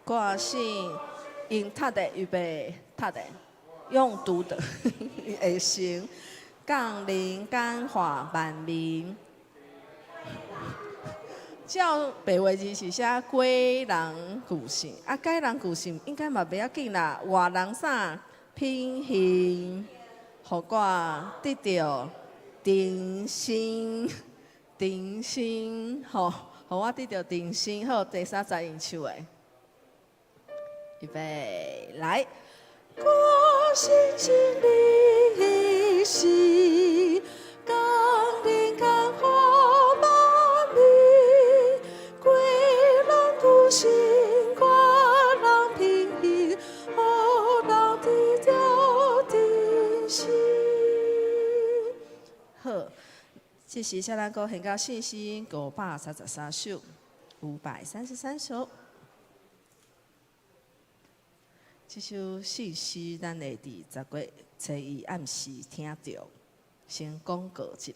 挂信用读的预备读的，用读的会成。降临感化万民。照白话字是写归人具性，啊，改人具性应该嘛袂要紧啦。活人啥品行，互我得到定心，定心吼，互我得到定心。好，第三十演唱的，预备来。我心经历是降临感化万民，归人具性，我人平行，互人得到定心。好，这是小咱歌献到信心533首，533首。这首信息，咱会伫10月初1暗时听到，先广告一下。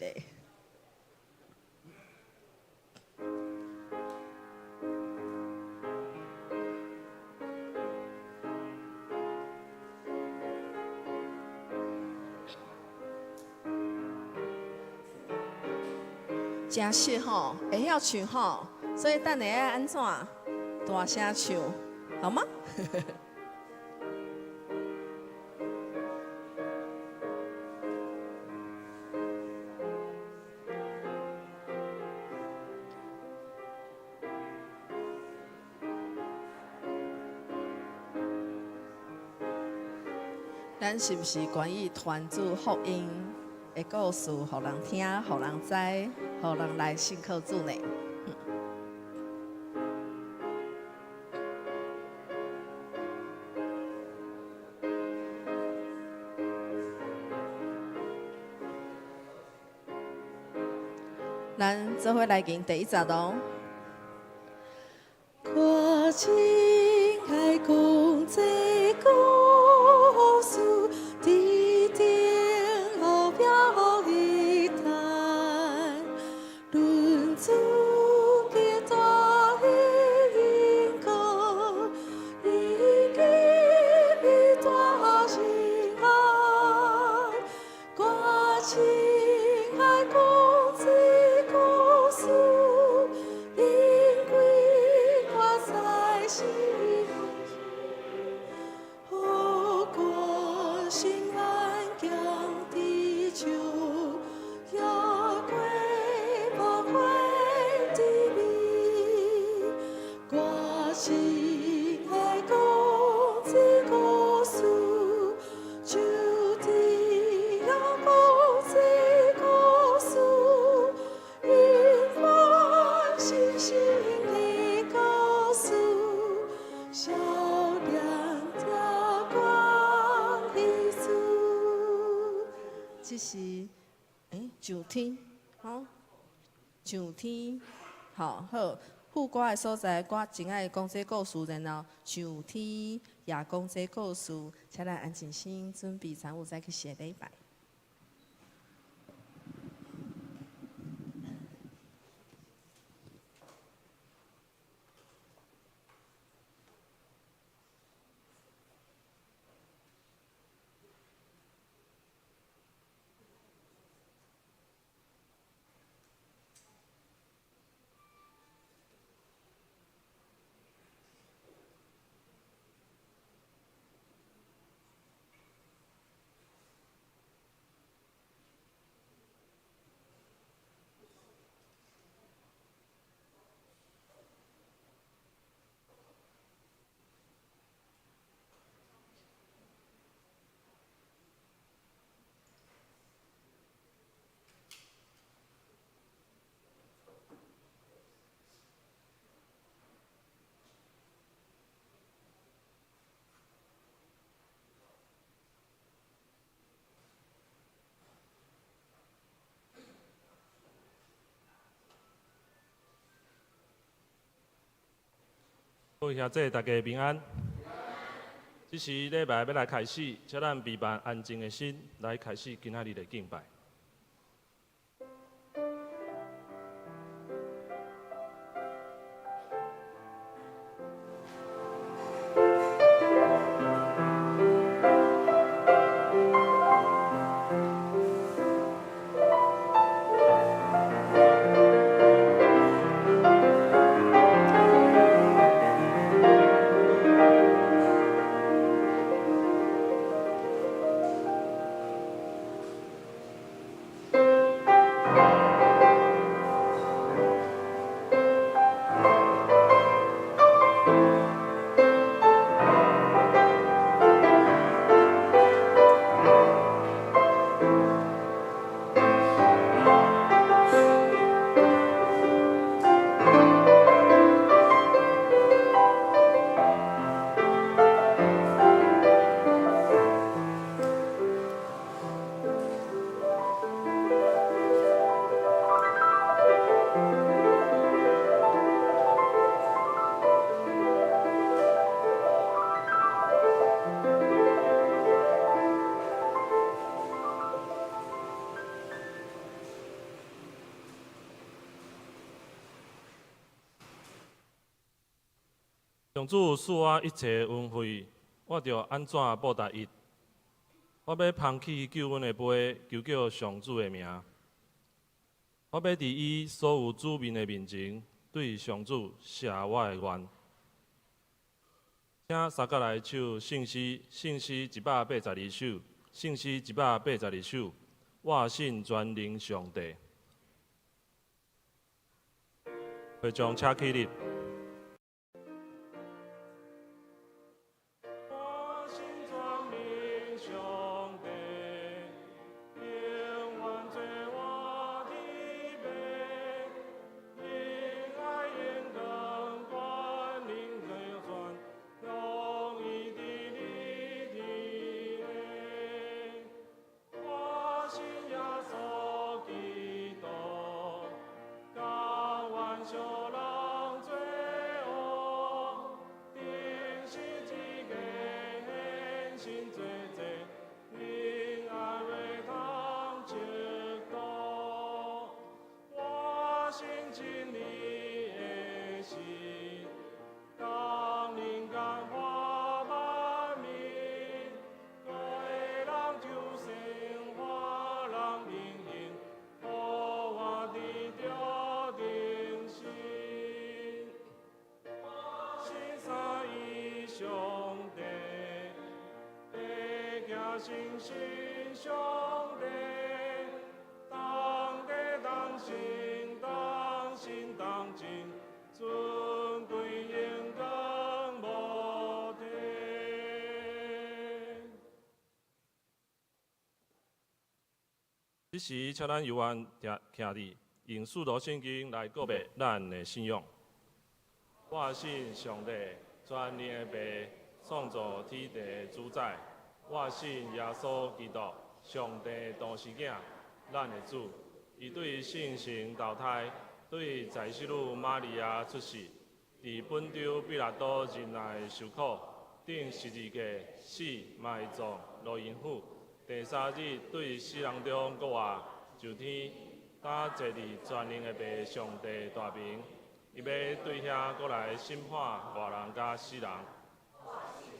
真熟吼，会晓唱吼，所以等下要安怎大声唱，好吗？咱是不是关于团主福音的故事，互人听，互人知，互人来信靠主呢？咱做伙来吟第一集咯。我亲爱讲这故事，地顶后飘一滩，论主嘅大英歌，已经比大心爱，我亲爱讲这故事。这是上天，吼，上天，好，副歌的所在，我真爱讲这故事，然后上天也讲这故事，请咱安静心，准备参悟，再去写礼拜。各位兄弟，大家平安。这是礼拜要来开始，请咱备办安静的心来开始今仔日的敬拜。上主赐我一切恩惠，我着安怎报答伊？我要捧起救恩的杯，求叫上主的名。我要伫伊所有子民的面前，对上主谢我的愿。请三角来唱圣诗182首，圣诗182首。我信全能上帝。会将车起立。我信全能上帝，永远做我的陪，因爱永恒冠领永存，用伊的力体。我信耶稣基督，甘愿受人罪恶，定十字架献身做罪，因爱为他切刀。我信真理的神，当人间化万民，各个人求生活人平行，互我的着定心。信三一上帝，地行信心上帝，当地当信当信当尽，尊贵荣光无停。此时，请咱犹原徛伫，用使徒圣经来告白咱的信仰。我信上帝，全能的爸，创造天地的主宰。我信耶稣基督，上帝独生囝，咱的主。伊对圣神投胎，对在世女玛利亚出世，伫本州比拉多任内受苦，顶十字架死埋葬落阴府。第三日对死人中国活就天，搭坐伫全能的爸上帝大名。伊要对遐过来审判活人甲死人。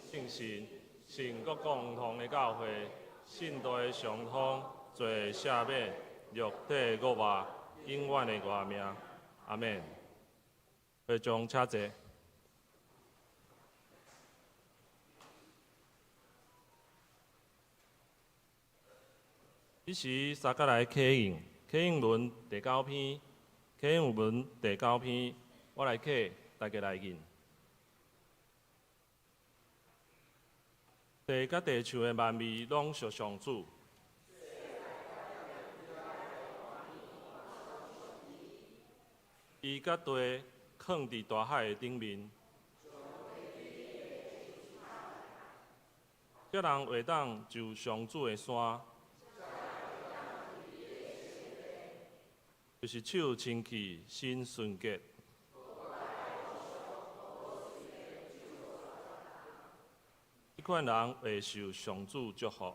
信神，信各共同的教会，信道的上通，做赦免，肉体国活，永远的活命。阿免。会将车坐。此时三角来启应，启应文第9篇，启应文第9篇，我来启，大家来念。地甲地树的万味拢属上主。伊甲地放伫大海的顶面，叫人会当就上主的山，就是手清气，心纯洁。这款人会受上主祝福。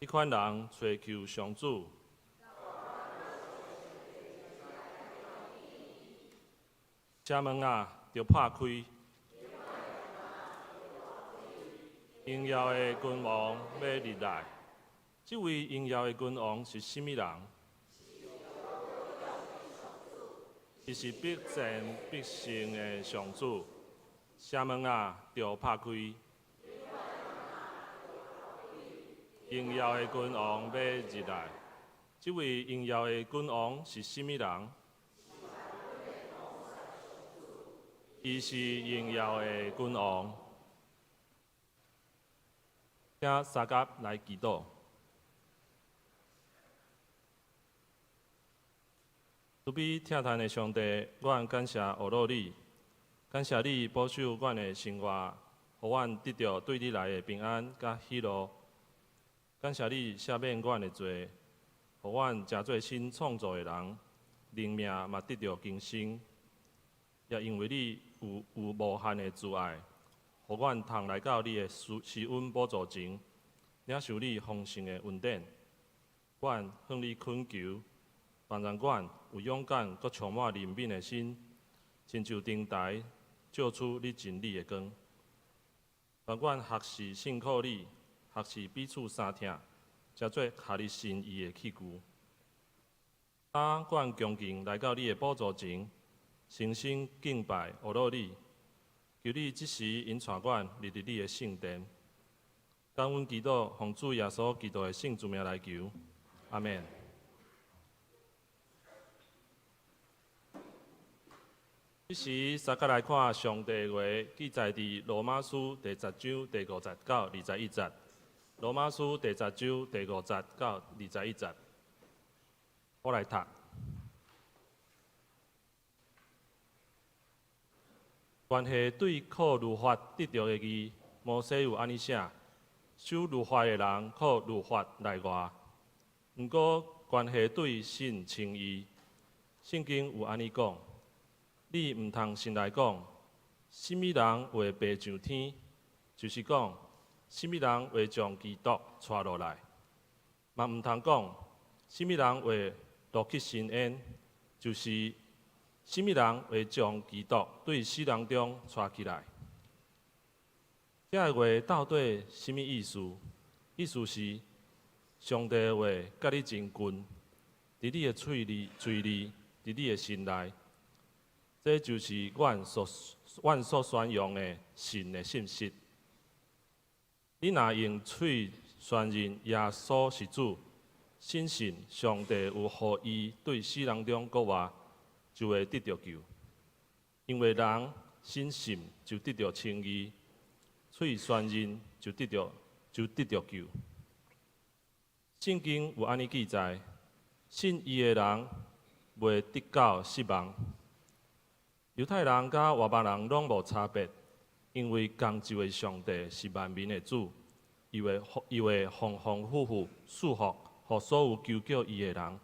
这款人追求上主。城门啊，着拍开。荣耀的君王要入来。这位荣耀的君王是甚物人？伊是必战必胜的上主。城门啊，着拍开。荣耀的君王要入来。这位荣耀的君王是甚物人？伊是荣耀的君王。请三甲来祈祷。慈悲疼叹的上帝，阮感谢学罗你，感谢你保守阮的生活，互阮得到对你来的平安甲喜乐。感谢你赦免阮的罪，互阮诚做新创造的人，灵命嘛得到更新。也因为你有无限的慈爱，互阮通来到你的施恩宝座前，领受你丰盛的恩典。阮向你恳求，传染馆有勇敢佮充满怜悯的心，亲像灯台照出你真理的光。传阮学习信靠你，学习彼此相听，才做合你心意的器具。当阮恭敬来到你的宝座前，诚心敬拜学罗你，求你即时引带阮入你的圣殿。感恩祈祷，奉主耶稣基督的圣主名来求，阿门。即时，三甲来看上帝话，记载伫罗马书第10章第50到21节。罗马书第10章第50到21节，我来读。关系对靠律法得到的义，摩西有安尼写：守律法的人靠律法来活。毋过关系对信称义，圣经有安尼讲。你毋通先来讲，什么人会爬上天？就是讲，什么人会将基督带落来？嘛毋通讲，什么人会落去神恩？就是什么人会将基督对死人中带起来？这个话到底什么意思？意思是，上帝的话甲你真近，伫你的嘴里，伫你的心内。这就是阮所宣扬的神的信息。你若用嘴宣认耶稣是主，信上帝有予伊对死人中国活，就会得到救。因为人信就得到称义，嘴宣认就得到救。圣经有安尼记载：信伊的人袂得到失望。犹太人甲外邦人拢无差别，因为同一位上帝是万民的主，伊会丰丰富富赐福予所有求叫伊的人。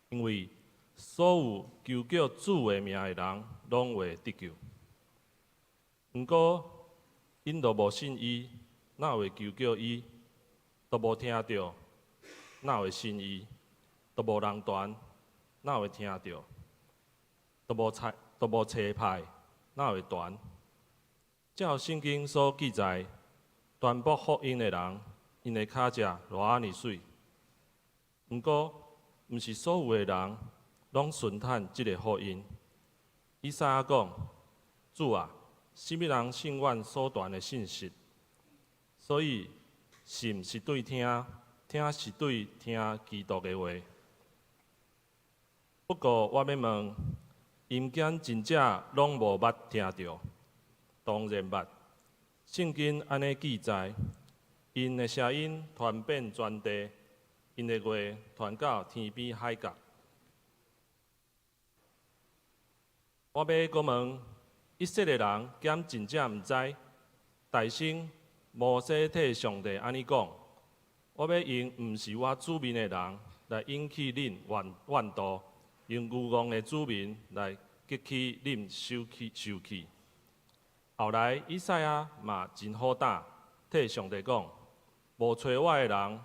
因为所有求叫主的名的人，拢会得救。毋过，因都无信伊，哪会求叫伊？都无听到，哪会信伊？都无人传，哪会听到？都无车牌，哪会传？照圣经所记载，传播福音的人，因的脚趾偌安尼水。毋过，毋是所有的人拢顺探即个福音。以赛亚讲：“主啊，什么人信阮所传的信息？”所以，信是对听，听是对听基督的话。不过，我要问。因见真正拢无捌听到，当然捌。圣经安尼记载，因的声音传遍全地，因的话传到天边海角。我要阁问，以色列人敢真正毋知？大圣摩西替上帝安尼讲：我要用毋是我子民的人来引起恁怨妒。用愚妄的子民来激起恁受气。后来以赛亚嘛真好胆，替上帝讲：无找我的人，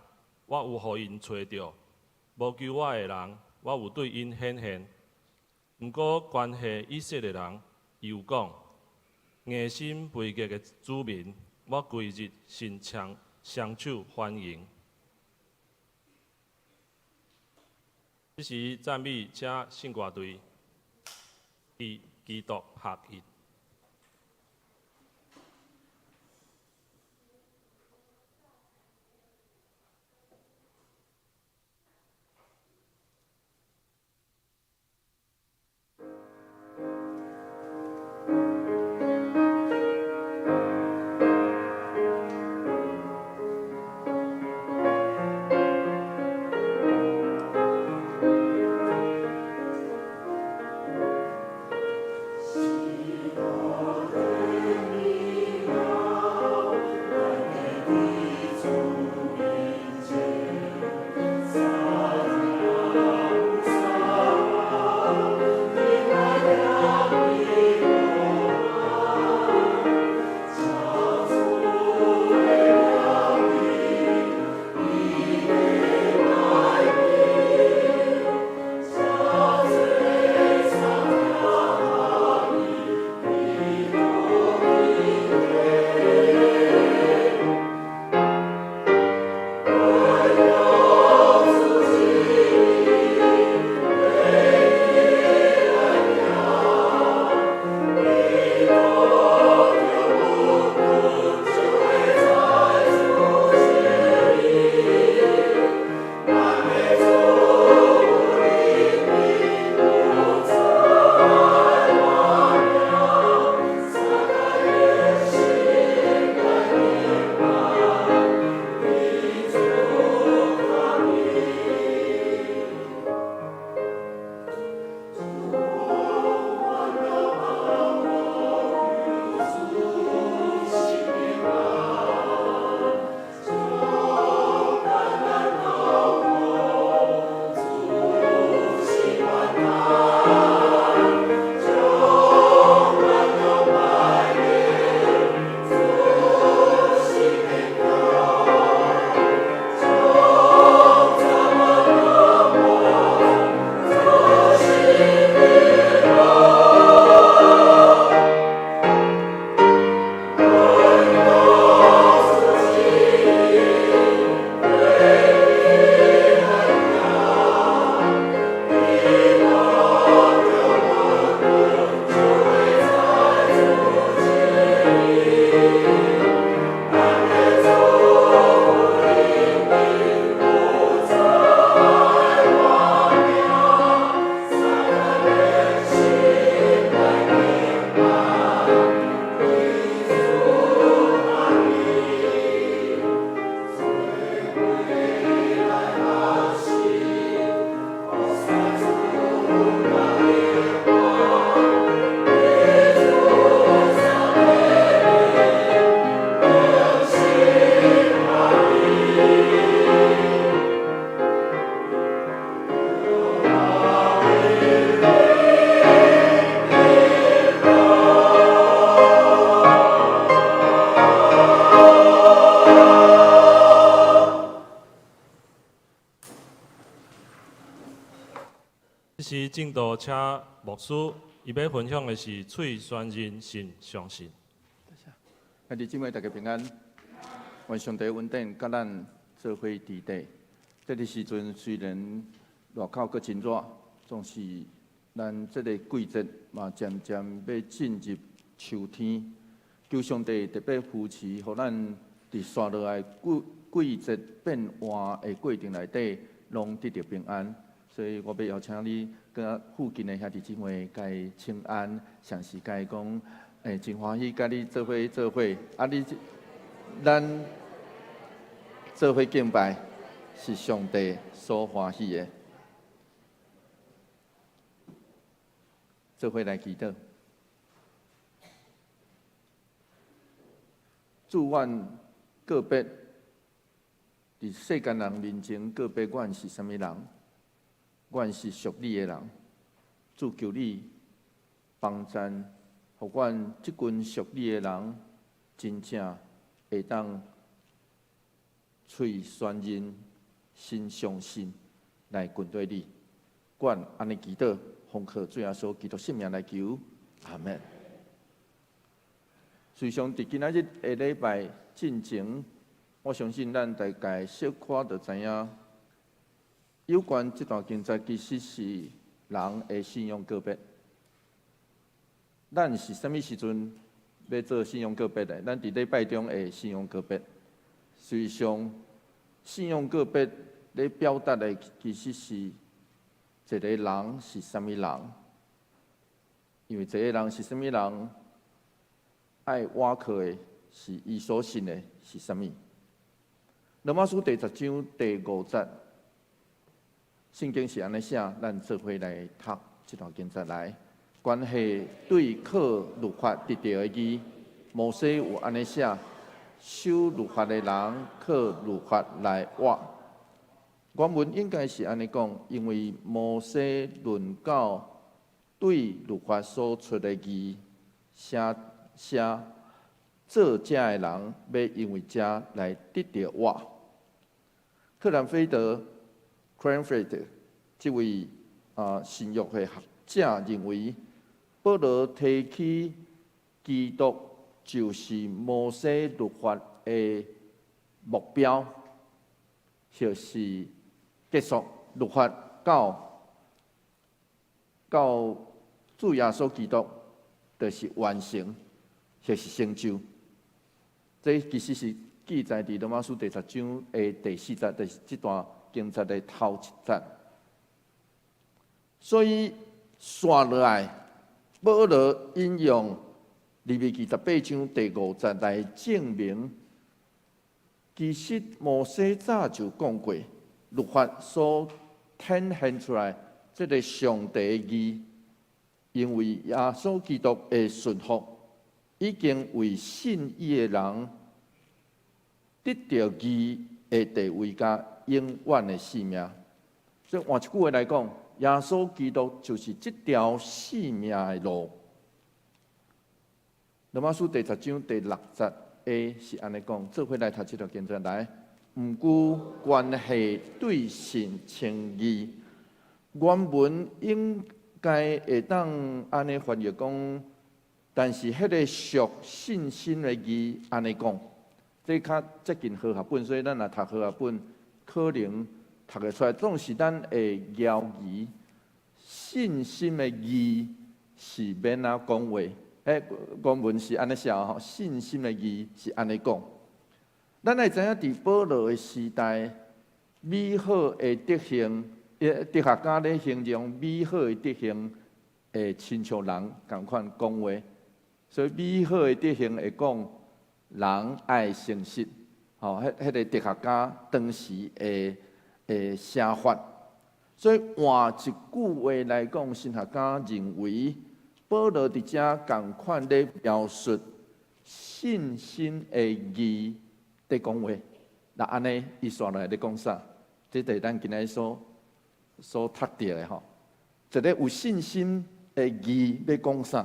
我有予因找着；无求我的人，我有对因显现。毋过关系以色列人，伊有讲：硬心背逆的子民，我规日伸双手欢迎。这是赞美且圣歌队基督合一。正道请牧师，伊要分享的是嘴宣人信相信。兄弟姊妹，大家平安。愿上帝稳定，甲咱做伙伫地。这个时阵虽然外口阁真热，总是咱这个季节嘛渐渐要进入秋天。求上帝特别扶持，互咱伫刷落来季节变换的过程内底，拢得到平安。所以我要邀请你，甲附近的兄弟姊妹，甲伊请安，详细甲伊讲，真欢喜甲你做伙，咱做伙敬拜是上帝所欢喜的。做伙来祈祷，祝愿个别伫世间人面前，个别阮是啥物人？阮是属你的人，主求你帮赞，互阮即群属你的人，真正会当嘴宣人，心相信来跟对你。阮安尼祈祷，奉靠主耶稣基督圣名来求，阿门。随上伫今仔日下礼拜进前，我相信咱大概小可就知影。有关这段经节，其实是人的信仰个别。咱是啥物时阵要做信仰个别的？咱伫礼拜中的信仰个别。实际上，信仰个别咧表达的其实是一个人是啥物人，因为一个人是啥物人，爱挖靠的是伊所信的是啥物。罗马书第10章第5节。圣经是安尼写，咱做伙来读这段经节来。关系对靠律法得到的义，摩西有安尼写：守律法的人靠律法来活。原文应该是安尼讲，因为摩西论到对律法所出的义，写做这的人要因为这来得到活。克兰菲德。Cranfield 这位神学的学者认为，保罗提起基督就是摩西律法的目标，就是结束律法到主耶稣基督，就是完成，就是成就。这其实是记载伫罗马书第10章的第4节，就是这段。经节的头一节，所以刷落来，保罗引用利未记18章第5节来证明，其实摩西早就讲过，律法所呈现出来这个上帝的义，因为耶稣基督的顺服，已经为信伊的人得到义的地位甲永远的性命，所以换一句话来讲，耶稣基督就是这条性命的路。罗马书第10章第6节 A 是安尼讲，做伙来读这条经节来。毋过关系对神称义，原文应该会当安尼翻译讲，但是迄个属信心的义安尼讲，这较接近和合本，所以咱若读和合本。可能读得出来，总是咱会摇疑。信心的义是免啊讲话，原文是安尼写吼，信心的义是安尼讲。咱会知影，伫保罗的时代，美好的德行，哲学家咧形容美好的德行，会亲像人共款讲话，所以美好的德行会讲人爱诚实。迄个哲学家当时的写法，所以换一句话来讲，神学家认为保罗伫遮共款咧描述信心的义在讲话。那安尼伊刷来咧讲啥？这是咱今日所读到的吼，一个有信心的义要讲啥？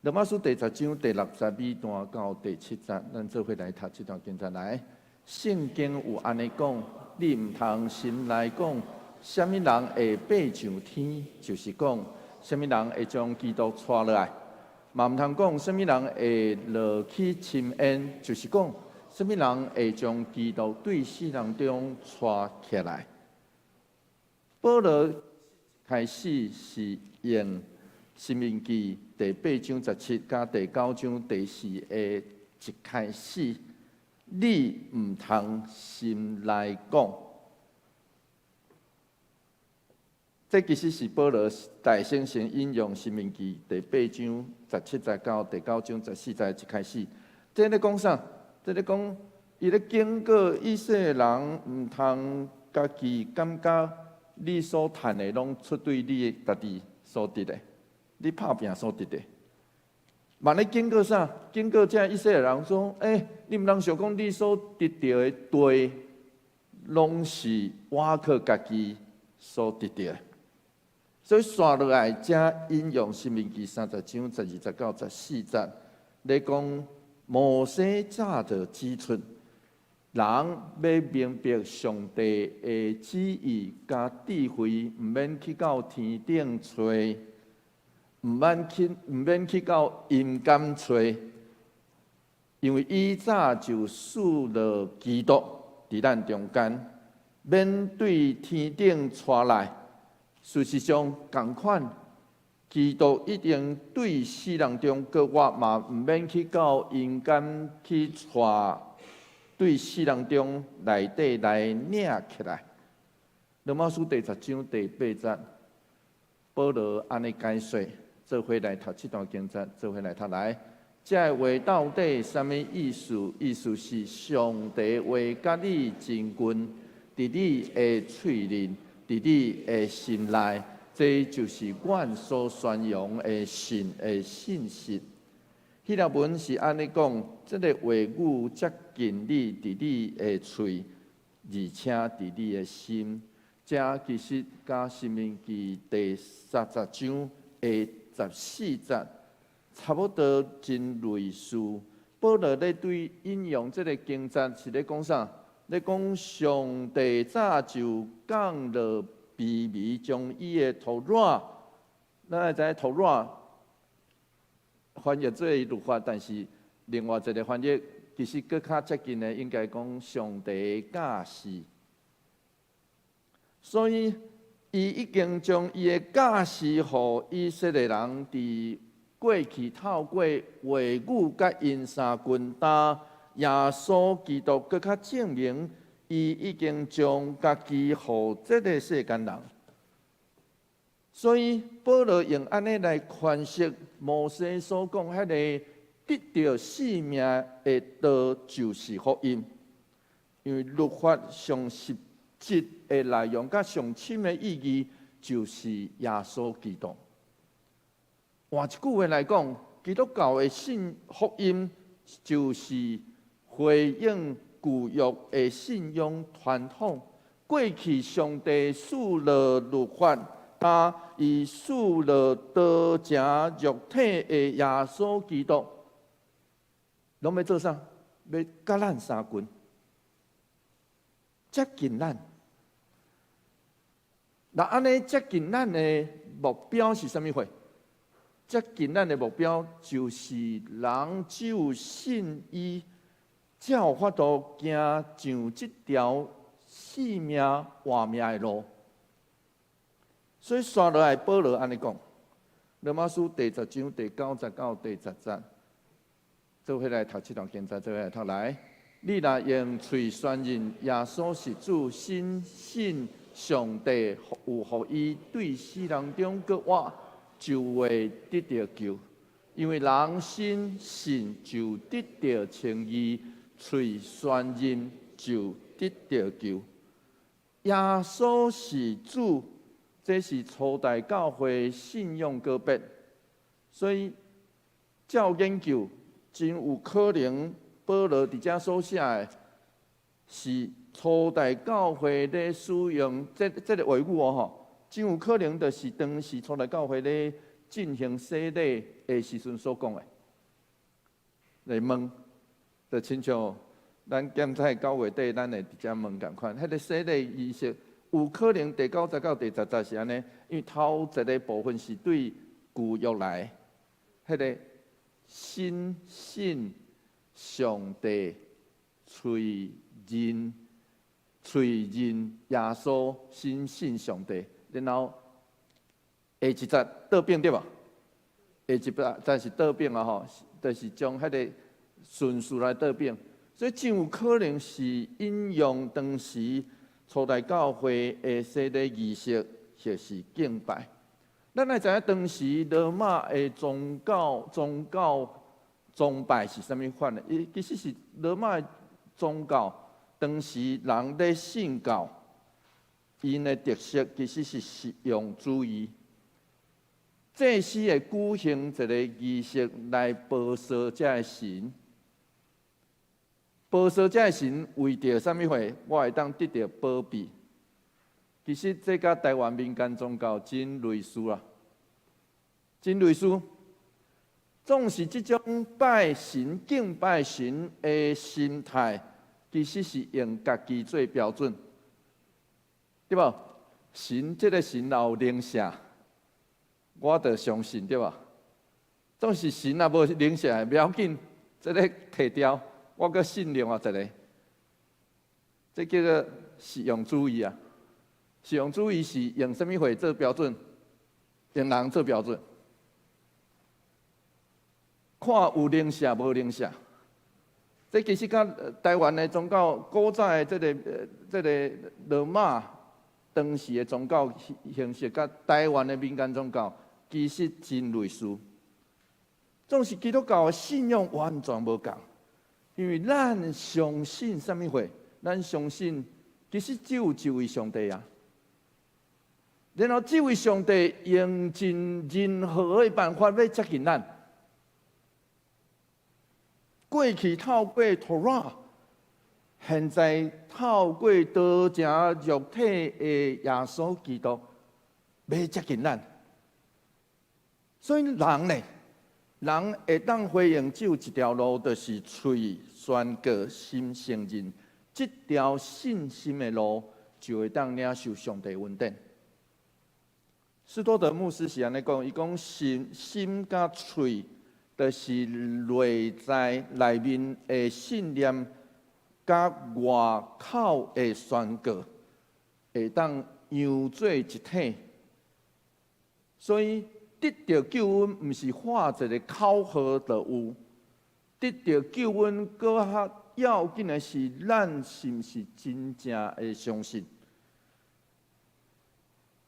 罗马书第10章第62段到第7节，咱做伙来读这段经节来。圣经有安尼讲，你毋通心来讲，什么人会爬上天，就是讲什么人会将基督带落来。嘛毋通讲什么人会落去深渊，就是讲什么人会将基督对死人中带起来。保罗开始是用《申命记》第8章17甲第9章第4个一开始，你毋通心内讲。这其实是保罗大先生引用《申命记》第8章17节到第9章14节一开始。这咧讲啥？这咧讲，伊咧警告以色列人毋通家己感觉你所赚的拢出对你家己所得的，你拍拼所得的。嘛咧警告啥？警告这以色列人说：你毋通想讲你所得到的对，拢是我靠家己所得到的。所以刷落来，才引用《申命记》30章12节到14节，咧讲摩西早就指出，人要明白上帝的旨意甲智慧，毋免去到天顶找，毋免去到阴间找，因为伊早就赐了基督伫咱中间，免对天顶带来。事实上，同款，基督一定对死人中各我嘛，毋免去到阴间去带对死人中内底来领起来。罗马书第10章第8节，保罗安尼解说，做伙来读这段经节，做伙来读来。这话到底什么意思？意思是上帝话甲你真近，伫你的喙面。伫你的心内，这就是阮所宣扬的神的信息。希腊文是安尼讲，这个话语接近你，伫你的喙，而且伫你的心。这其实甲《申命记》第30章的14节差不多真类似。保罗咧对引用这个经节是咧讲啥？咧讲上帝早就讲了秘密，将伊的头软，咱会知头软翻译做律法，但是另外一个翻译其实更较接近的，应该讲上帝教示。所以伊已经将伊的教示，互以色列人伫过去透过话语甲因三军打。耶稣基督更较证明，伊已经将家己互这个世间人。所以保罗用安尼来诠释摩西所讲迄个得到性命的道，就是福音。因为律法上实质的内容甲上深的意义，就是耶稣基督。换一句话来讲，基督教的信福音就是回应旧约的信仰传统。过去上帝赐了律法，伊赐了道成肉体的耶稣基督，拢要做啥？要甲咱三军接近咱。那安尼接近咱的目标是啥物货？接近咱的目标就是人只有信伊，才有法度行上这条死命活命的路。所以刷落来，保罗安尼讲，《罗马书》第10章第9节到第10节，做伙来读这段经节，做伙来读来。你若用嘴宣认耶稣是主，心信上帝有互伊对死人中搁活，就会得到救。因为人心信就得到称义，嘴宣认就得到救。耶稣是主，这是初代教会信仰告别，所以照研究，真有可能保罗伫遮所写的是初代教会咧使用这个话语吼，真有可能就是当时初代教会咧进行洗礼的时阵所讲的。来问，就亲像咱检查9月底咱会伫遮问共款，迄个洗礼仪式有可能第9节到第10节是安尼，因为头一个部分是对旧约来，迄个心信上帝，喙认耶稣，心信上帝，然后下一节倒变对吧？下一节是倒变啊吼，就是将迄个顺序来倒变，所以真有可能是引用当时初代教会的洗礼仪式，或是敬拜。咱来知影当时罗马的宗教崇拜是啥物款的？伊其实是罗马的宗教，当时人咧信教，因的特色其实是实用主义。祭司会举行一个仪式来报烧这个神，报烧这个神为着啥物货？我会当得到保庇。其实这甲台湾民间宗教真类似啦，真类似。总是这种拜神、敬拜神的心态，其实是用家己做标准，对吧？神这个神有灵性，我着相信，对吧？总是神也无灵性，不要紧，这个摕掉，我阁信另外一个，这叫做实用主义啊。实用主义是用什么货做标准？用人做标准，看有灵性无灵性。这其实甲台湾的宗教古早的这个罗马当时的宗教形式，甲台湾的民间宗教其实真类似。总是基督教的信仰完全无共，因为咱相信什么货？咱相信其实只有一位上帝啊。然后，这位上帝用尽任何的办法要接近咱。过去透过托拉，现在透过道成肉体的耶稣基督，要接近咱。所以人呢，人会当回应只有一条路，就是嘴宣告心承认，这条信心的路，就会当领受上帝恩典。斯多德牧师是安尼讲，伊讲心甲喙，就是内在内面的信念，甲外口的宣告，会当融做一体。所以得到救恩，毋是画一个口号就有，得到救恩，搁较要紧的是，咱是毋是真正的相信？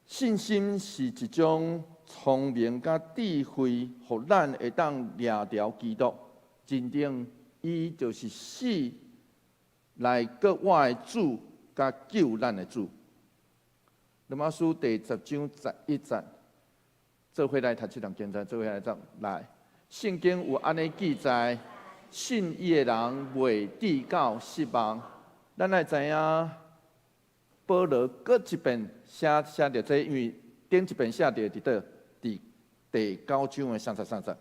信心是一种聪明甲智慧，互咱会当掠着基督。真正，伊就是死来搁我的主，甲救咱的主。罗马书第10章11节，做伙来读这段经文，做伙来读来。圣经有安尼记载：信伊的人袂抵到失望。咱来知影。保罗搁一遍写着这，因为顶一遍写着伫倒？伫第9章的33节。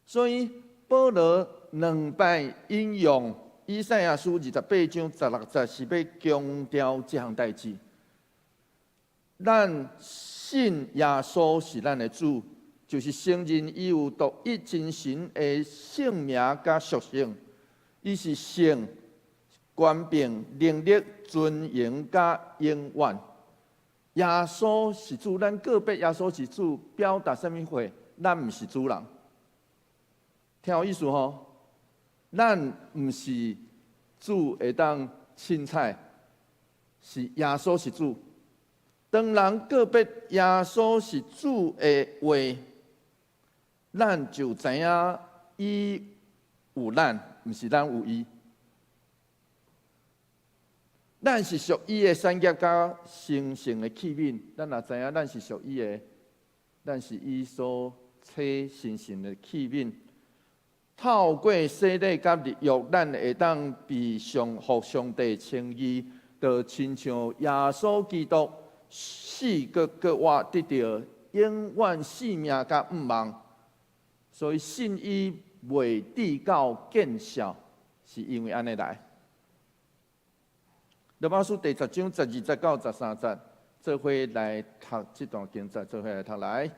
所以保罗2摆引用以赛亚书28章16节，是要强调这项代志。咱信耶稣是咱的主，就是承认伊有独一真神的性命甲属性，伊是圣。权柄、能力、尊严甲永远，耶稣是主，咱个别耶稣是主，表达什么话？咱毋是主人，听有意思吼？咱毋是主会当凊彩，是耶稣是主。当人个别耶稣是主的话，咱就知影伊有咱，毋是咱有伊。咱是属伊的产业甲生成的器皿，咱也知影咱是属伊的，咱是伊所切生成的器皿。透过洗礼甲律约，咱会当被互上帝称义，就亲像耶稣基督死搁活得到永远性命甲毋亡。所以信伊袂抵到见效，是因为安尼来。罗马书第10章12节到13节，做伙来读这段经节，做伙来读来。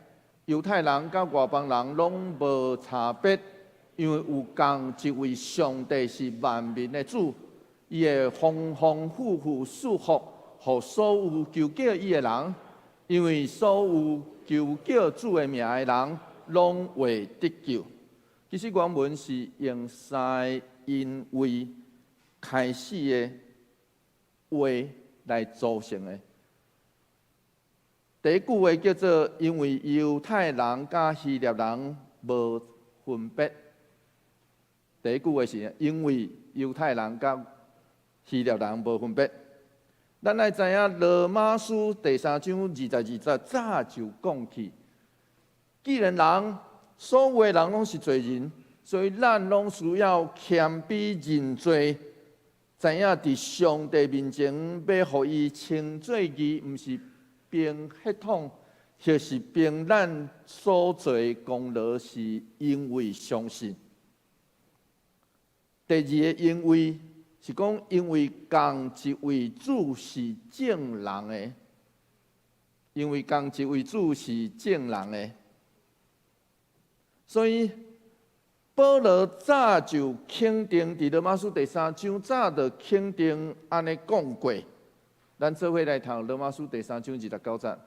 犹太人甲外邦人拢无差别，因为有共一位上帝是万民的主，伊会丰丰富富赐福，予所有求叫伊的人，因为所有求叫主的名的人，拢会得救。其实原文是用3因为开始的话来组成的。第一句话叫做“因为犹太人甲希腊人无分别”。第一句话是“因为犹太人甲希腊人无分别”。咱来知影罗马书第3章22节早就讲起，既然人所有的人拢是罪人，所以咱拢需要谦卑认罪，知影伫上帝面前要互伊称做义，毋是凭血统，就是凭咱所做功劳，是因为相信。第二个因为是讲，因为共一位主是正人的，因为共一位主是正人的，所以保罗早就肯定，伫罗马书第3章早就肯定安尼讲过。咱做伙来读罗马书第3章29节。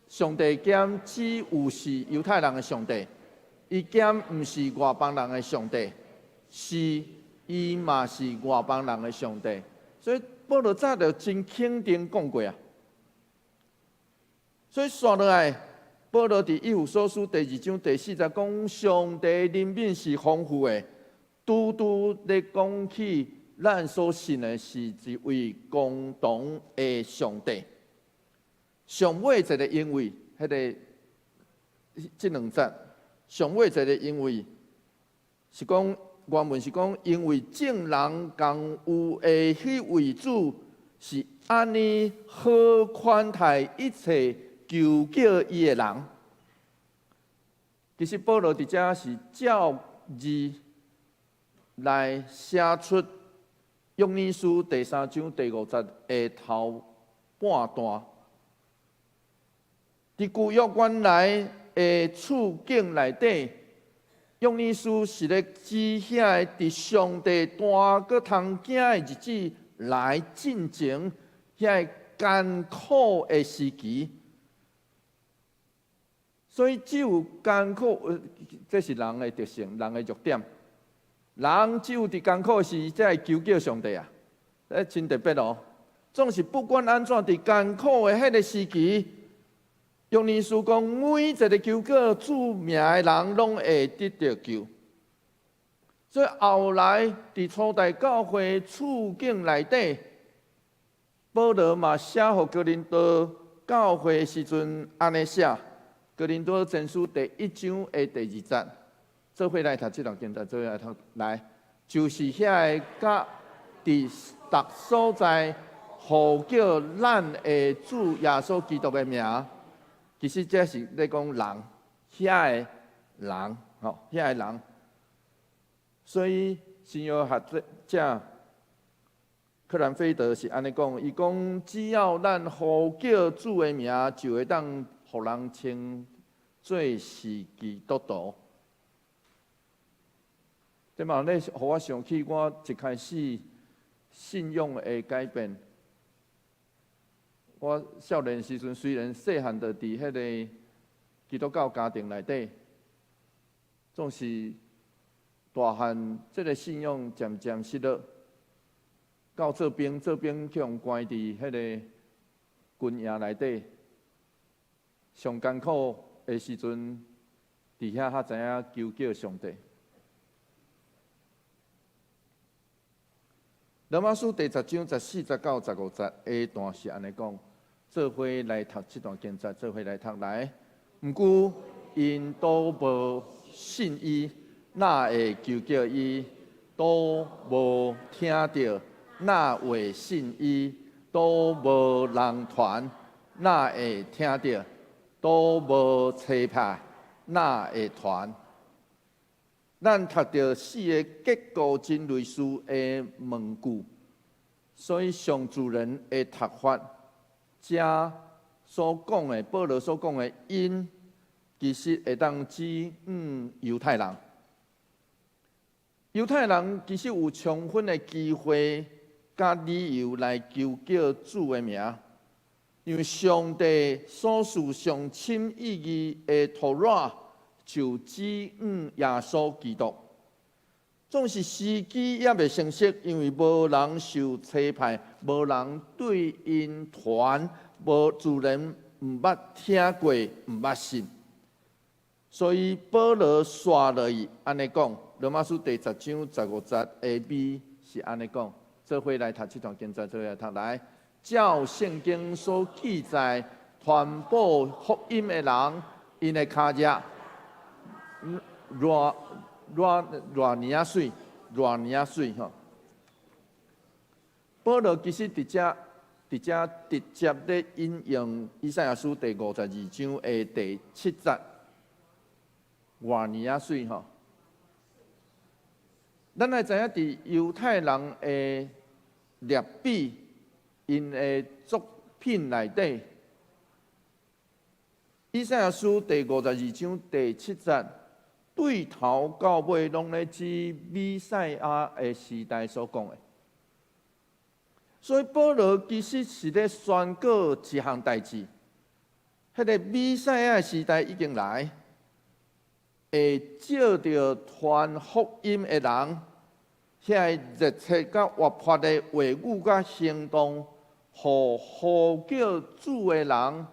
上帝兼只有是犹太人的上帝，伊兼毋是外邦人的上帝，是伊嘛是外邦人的上帝。所以保罗早就真肯定讲过啊。所以刷落来，保罗伫以弗所书第2章第4节讲，上帝人品是丰富的，拄拄咧讲起咱所信的是一位共同的上帝。上尾一个因为，迄个这2节，上尾一个因为是讲原文是讲，因为正人共有的迄位主是安尼好款待一切求叫伊的人。其实保罗伫遮是照字来写出约珥书第3章第5节的头半段。伫旧约原来的处境内底，约珥书是咧指遐伫上帝大佮通行的日子来进前遐艰苦的时期。所以只有艰苦，这是人的特性，人的弱点。人只有伫艰苦时才会求叫上帝啊，真特别哦。总是不管安怎，伫艰苦的迄个时期，约珥书讲，每一个求叫主名的人，拢会得到救。所以后来伫初代教会处境内底，保罗嘛写予哥林多教会的时阵安尼写。哥林多前书第1章的第2节，做伙来读这段经节，做伙来读来，就是遐个甲伫逐所在呼叫咱的主耶稣基督的名。其实这是咧讲人，遐个人，吼，遐个人。所以新约学者克兰菲德是安尼讲，伊讲只要咱呼叫主的名，就会当互人称做是基督徒。这嘛咧，互我想起我一开始信仰的改变。我少年时阵虽然细汉就伫迄个基督教家庭内底，总是大汉这个信仰渐渐失落。到做兵去互关伫迄个军营内底，上艰苦的时阵，伫遐较知影求叫上帝。罗马书第10章14节到15节下段是安尼讲，做伙来读这段经节，做伙来读来。毋过因都无信伊，哪会求叫伊？都无听到，哪会信伊？都无人传，哪会听到？都无差派，哪会传？咱读到4个结构真类似的问句，所以上主人的读法，遮所讲的保罗所讲的因，其实会当指犹太人。犹太人其实有充分的机会甲理由来求叫主的名，因为上帝所属上深意义的托拉就指耶稣基督。总是时机也未成熟，因为无人受差派，无人对因传，无自然毋捌听过，毋捌信。所以保罗刷落去安尼讲，罗马书第10章15节 A、B 是安尼讲。做伙来读这段经节，做伙来读来。照圣经所记载，传播福音的人，因的脚迹偌尼啊水，偌尼啊水吼。保罗其实直接咧引用以赛亚书第52章的第7节，偌尼啊水吼。咱来知影，伫犹太人的列比因的作品内底，以赛亚书第52章第7节。对头到尾拢咧指弥赛亚的时代所讲的，所以保罗其实是咧宣告一项代志：，迄个弥赛亚的时代已经来，会照着传福音的人，遐热切甲活泼的话语甲行动，互呼叫主的人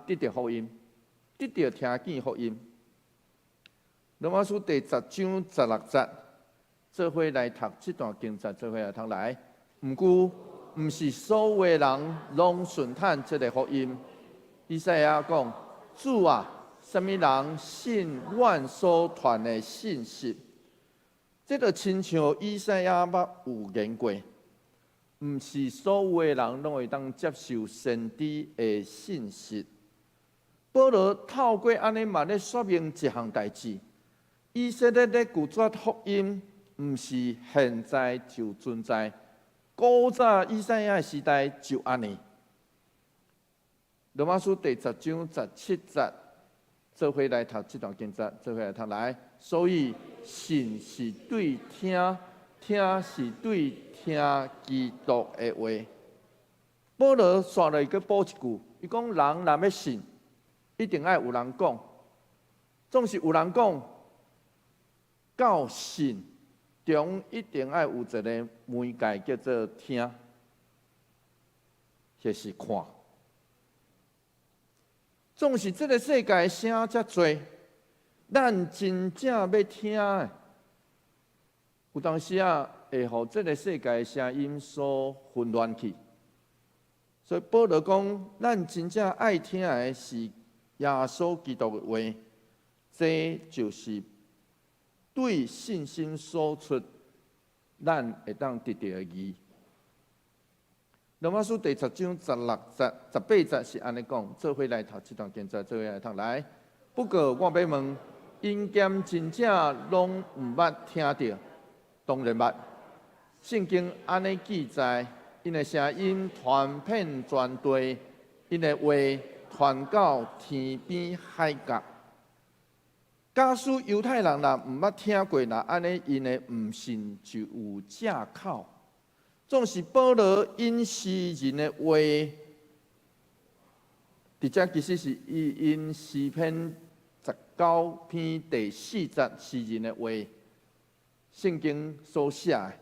得到福音，得到听见福音。罗马书第10章16节，做伙来读这段经节，做伙来读来。毋过，毋是所有的人拢顺探这个福音。以赛亚讲：“主啊，什么人信阮所传的信息？”这个亲像以赛亚捌有言过，毋是所有的人拢会当接受先知的信息。保罗透过安尼嘛咧说明一项代志。以色列咧拒绝福音，毋是现在就存在，古早以赛亚时代就安尼。罗马书第10章17节，做伙来读这段经节，做伙来读来。所以信是对听，听是对听基督的话。保罗刷落去补一句，伊讲人若要信，一定爱有人讲，总是有人讲。到信中一定爱有一个媒介叫做听，或是看。总是这个世界声遮多，咱真正要听的，有当时会互这个世界声音所混乱去。所以保罗讲，咱真正爱听的是耶稣基督的话，这就是。对信心所出，咱会当得到的义。罗马书第10章16节、18节是安尼讲，做伙来读这段经节，做伙来读来。不过我要问，因兼真正拢毋捌听到，当然捌。圣经安尼记载，因的声音传遍全地，因的话传到天边海角。假使犹太人若毋捌听过，若安尼因的毋信就有借口。总是保罗因诗人的话，伫遮其实是因诗篇19篇第4节诗人的话，圣经所写的。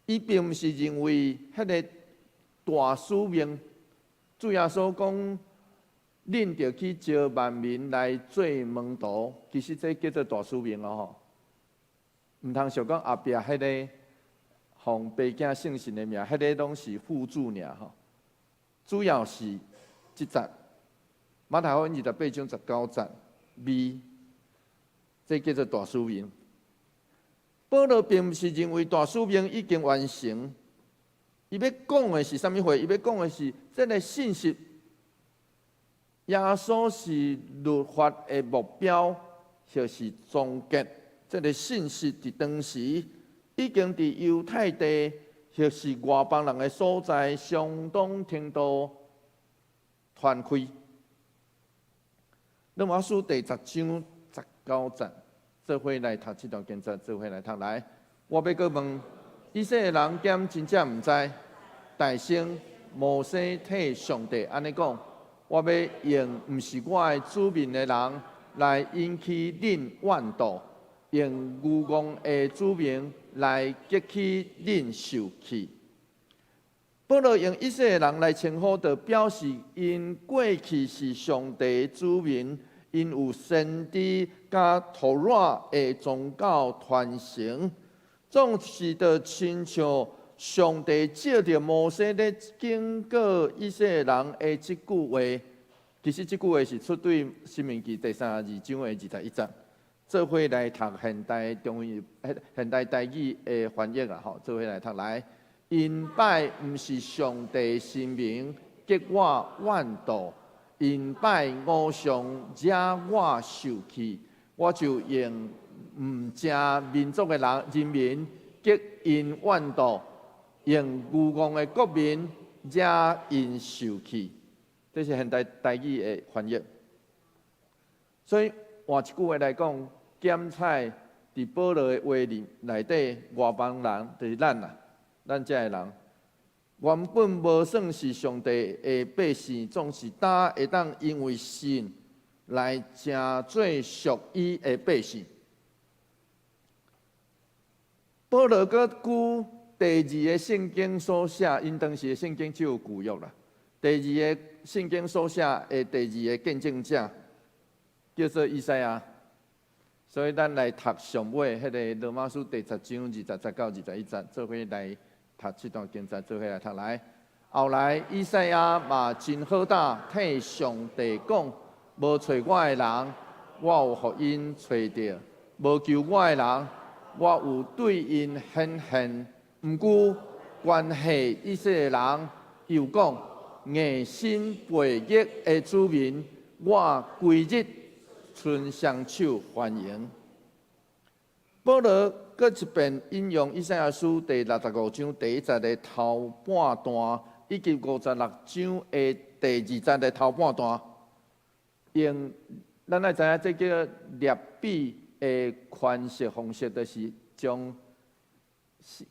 伊并毋是认为迄个大使命，主耶稣讲。恁着去招万民来做门徒，其实这叫做大使命咯吼。毋通想讲后壁迄个奉爸囝圣神的名，迄个拢是辅助尔吼。主要是即节马太福音28章19节 B， 这叫做大使命。保罗并毋是认为大使命已经完成，伊要讲的是啥物话？伊要讲的是这个信息。耶稣是律法的目标，就是终结。这个信息伫当时已经伫犹太地或是外邦人的所在，相当程度传开。罗马书第10章19节，做伙来读这段经节，做伙来读来。我要阁问，以色列人兼真正毋知，大声摩西替上帝安尼讲：我要用毋是我的子民的人来引起恁怨妒，用愚妄的子民来激起恁受气。保罗用以色列人来称呼，就表示因过去是上帝的子民，因有先知甲托拉的宗教传承，总是就亲像上帝借着摩西咧警告以色列人的这句话。其实这句话是出对申命记第32章的21节。做伙来读现代台语的翻译啊，吼，做伙来读来。因拜毋是上帝神明，激我怨妒；因拜偶像，惹我受气。我就用毋正民族的人民激因怨妒，用愚妄的国民惹因受气。这是现代台语的翻译。所以换一句话来讲，检采伫保罗的话内底，外邦人就是咱啦。咱遮个人原本无算是上帝的百姓，总是会当因为信来成做属伊的百姓。保罗搁举第二个圣经所写，因当时的圣经只有旧约啦。第二个圣经所写的第二个见证者叫做以赛亚，所以咱来读上尾迄个罗马书第10章20、19、21节，做伙来。读这段经节，做伙来读来。后来以赛亚嘛真好胆，替上帝讲：无找我的人，我有互因找着；无求我的人，我有对因显现。毋过关系以色列人又讲：硬心背逆的子民，我规日伸双手欢迎。保罗搁一遍引用以赛亚书第65章第1节的头半段，以及56章的第2节的头半段，用咱爱知影这叫列比的诠释方式，就是将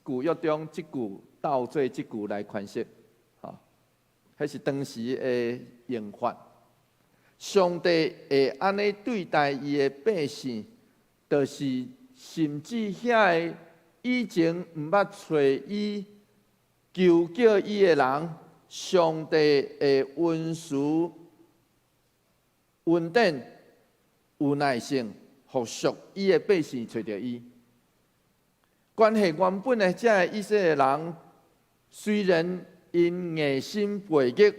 旧约中即句倒做即句来诠释，哈，迄是当时的用法。上帝会安尼对待伊的百姓，就是。甚至遐以前毋捌找伊、求叫伊的人，上帝会温慈、稳定、有耐性，互属伊的百姓找着伊。关系原本的这以色列人，虽然因硬心背逆，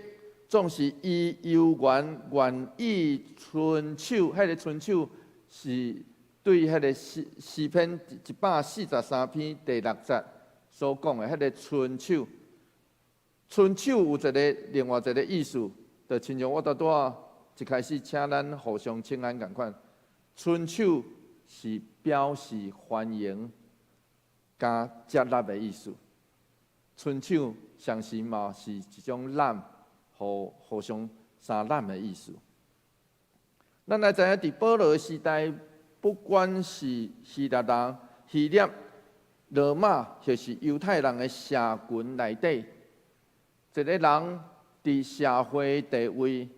总是伊犹原意伸手，迄个伸手是。对迄个诗篇143篇第6节所讲的迄个伸手，伸手有另外一个意思，就亲像我一开始请咱互相请安共款，伸手是表示欢迎加接纳的意思。伸手相时嘛是一种揽，互相相揽的意思。咱来知影，伫保罗时代。不管是希腊人、希腊、罗马，或是犹太人的社群内底，一个人伫社会地位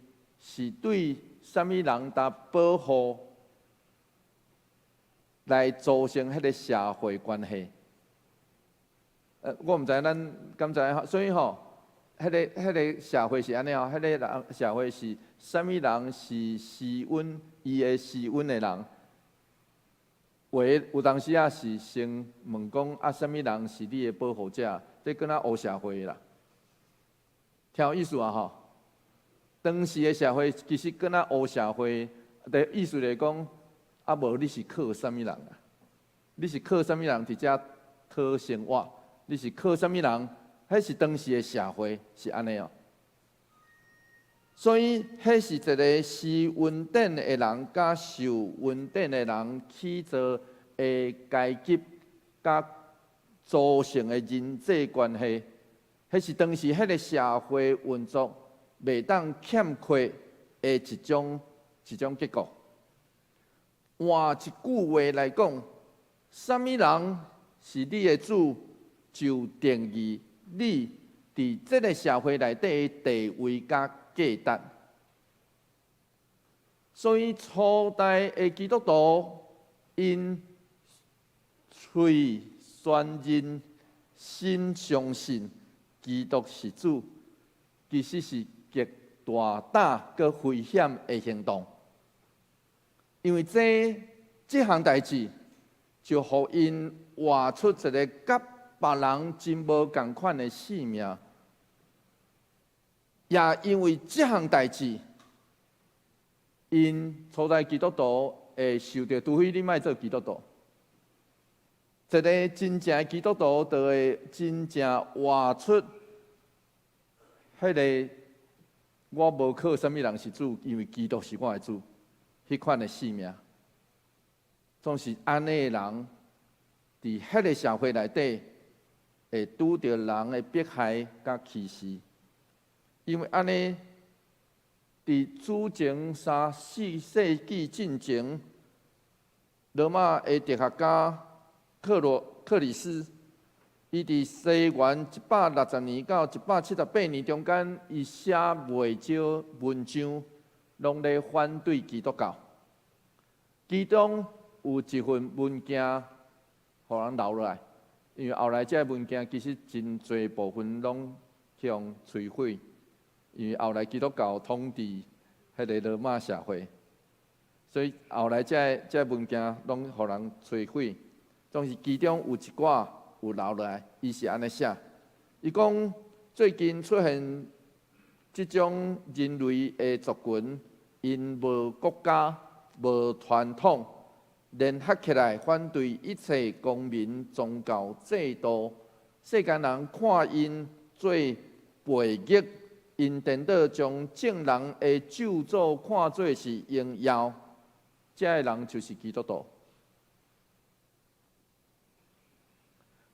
是对什么人的保护，来组成迄个社会关系。我毋知咱敢知，所以迄个社会是安尼吼，迄个人社会是什么人是施温，伊的施温的人。有当时啊是先问讲什么人是你的保护者？这跟咱黑社会啦，听有意思啊吼。当时的社会其实跟咱黑社会的意思来讲，无你是靠什么人啊？你是靠什么人伫遮讨生活？你是靠什么人？迄是当时的社会是安尼哦。所以，迄是一个是稳定的人，甲受稳定的人起造的阶级，甲组成的人际关系，迄是当时迄个社会运作袂当欠缺的一种结果。换一句话来讲，什么人是你的主，就定义你伫这个社会内底的地位甲价值。所以初代的基督徒因嘴宣认、心相信基督是主，其实是极大胆佮危险的行动。因为这项代志，就互因活出一个甲别人真无共款的性命。也因为这项代志，因初代基督徒会受到，除非你莫做基督徒，一个真正的基督徒，就会真正活出迄个我无靠什么人是主，因为基督是我的主。迄款的性命，总是安尼的人，伫迄个社会内底，会拄着人的迫害甲歧视，因为安尼，伫主前3、4世纪进前，罗马的哲学家克里斯，伊伫西元160年到178年中间，伊写袂少文章。拢咧反对基督教，其中有一份文件，互人留落来。因为后来这文件其实真侪部分拢向摧毁，因为后来基督教统治迄个罗马社会，所以后来这文件拢互人摧毁。总是其中有一寡有留落来，伊是安尼写，伊讲最近出现这种人类的族群，因无国家、无传统，联合起来反对一切公民宗教制度。世间人看因做悖逆，因颠倒将正人的咒诅看作是荣耀，这个人就是基督徒。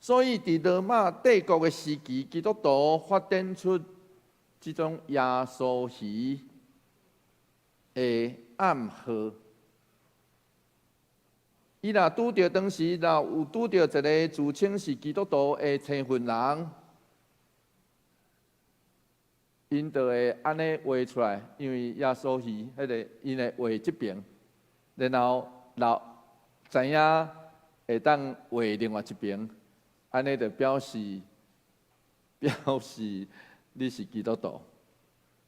所以，伫罗马帝国的时期，基督徒发展出这种耶稣鱼的暗号。伊若拄着当时，若有拄着一个自称是基督徒的青训人，因就会安尼画出来，因为耶稣鱼迄个因会画这边，然后知影会当画另外一边。安尼就表示你是基督徒，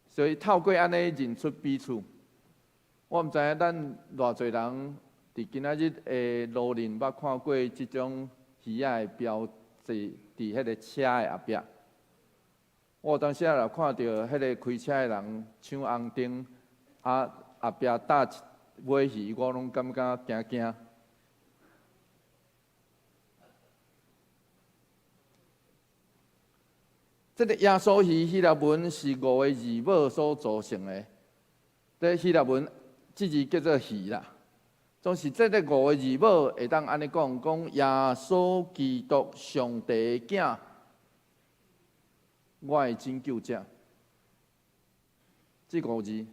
所以透过安尼认出彼此。我毋知影咱偌侪人伫今仔日的路人捌看过即种鱼仔的标志伫迄个车的后壁。我有当时也看到迄个开车的人抢红灯，后壁搭尾鱼，我拢感觉惊惊。这个耶稣鱼希腊文是5个字母所组成的。这希腊文这字叫做鱼啦，总是这个5个字母会当安尼讲耶稣基督上帝的囝，我的拯救者。这5个字。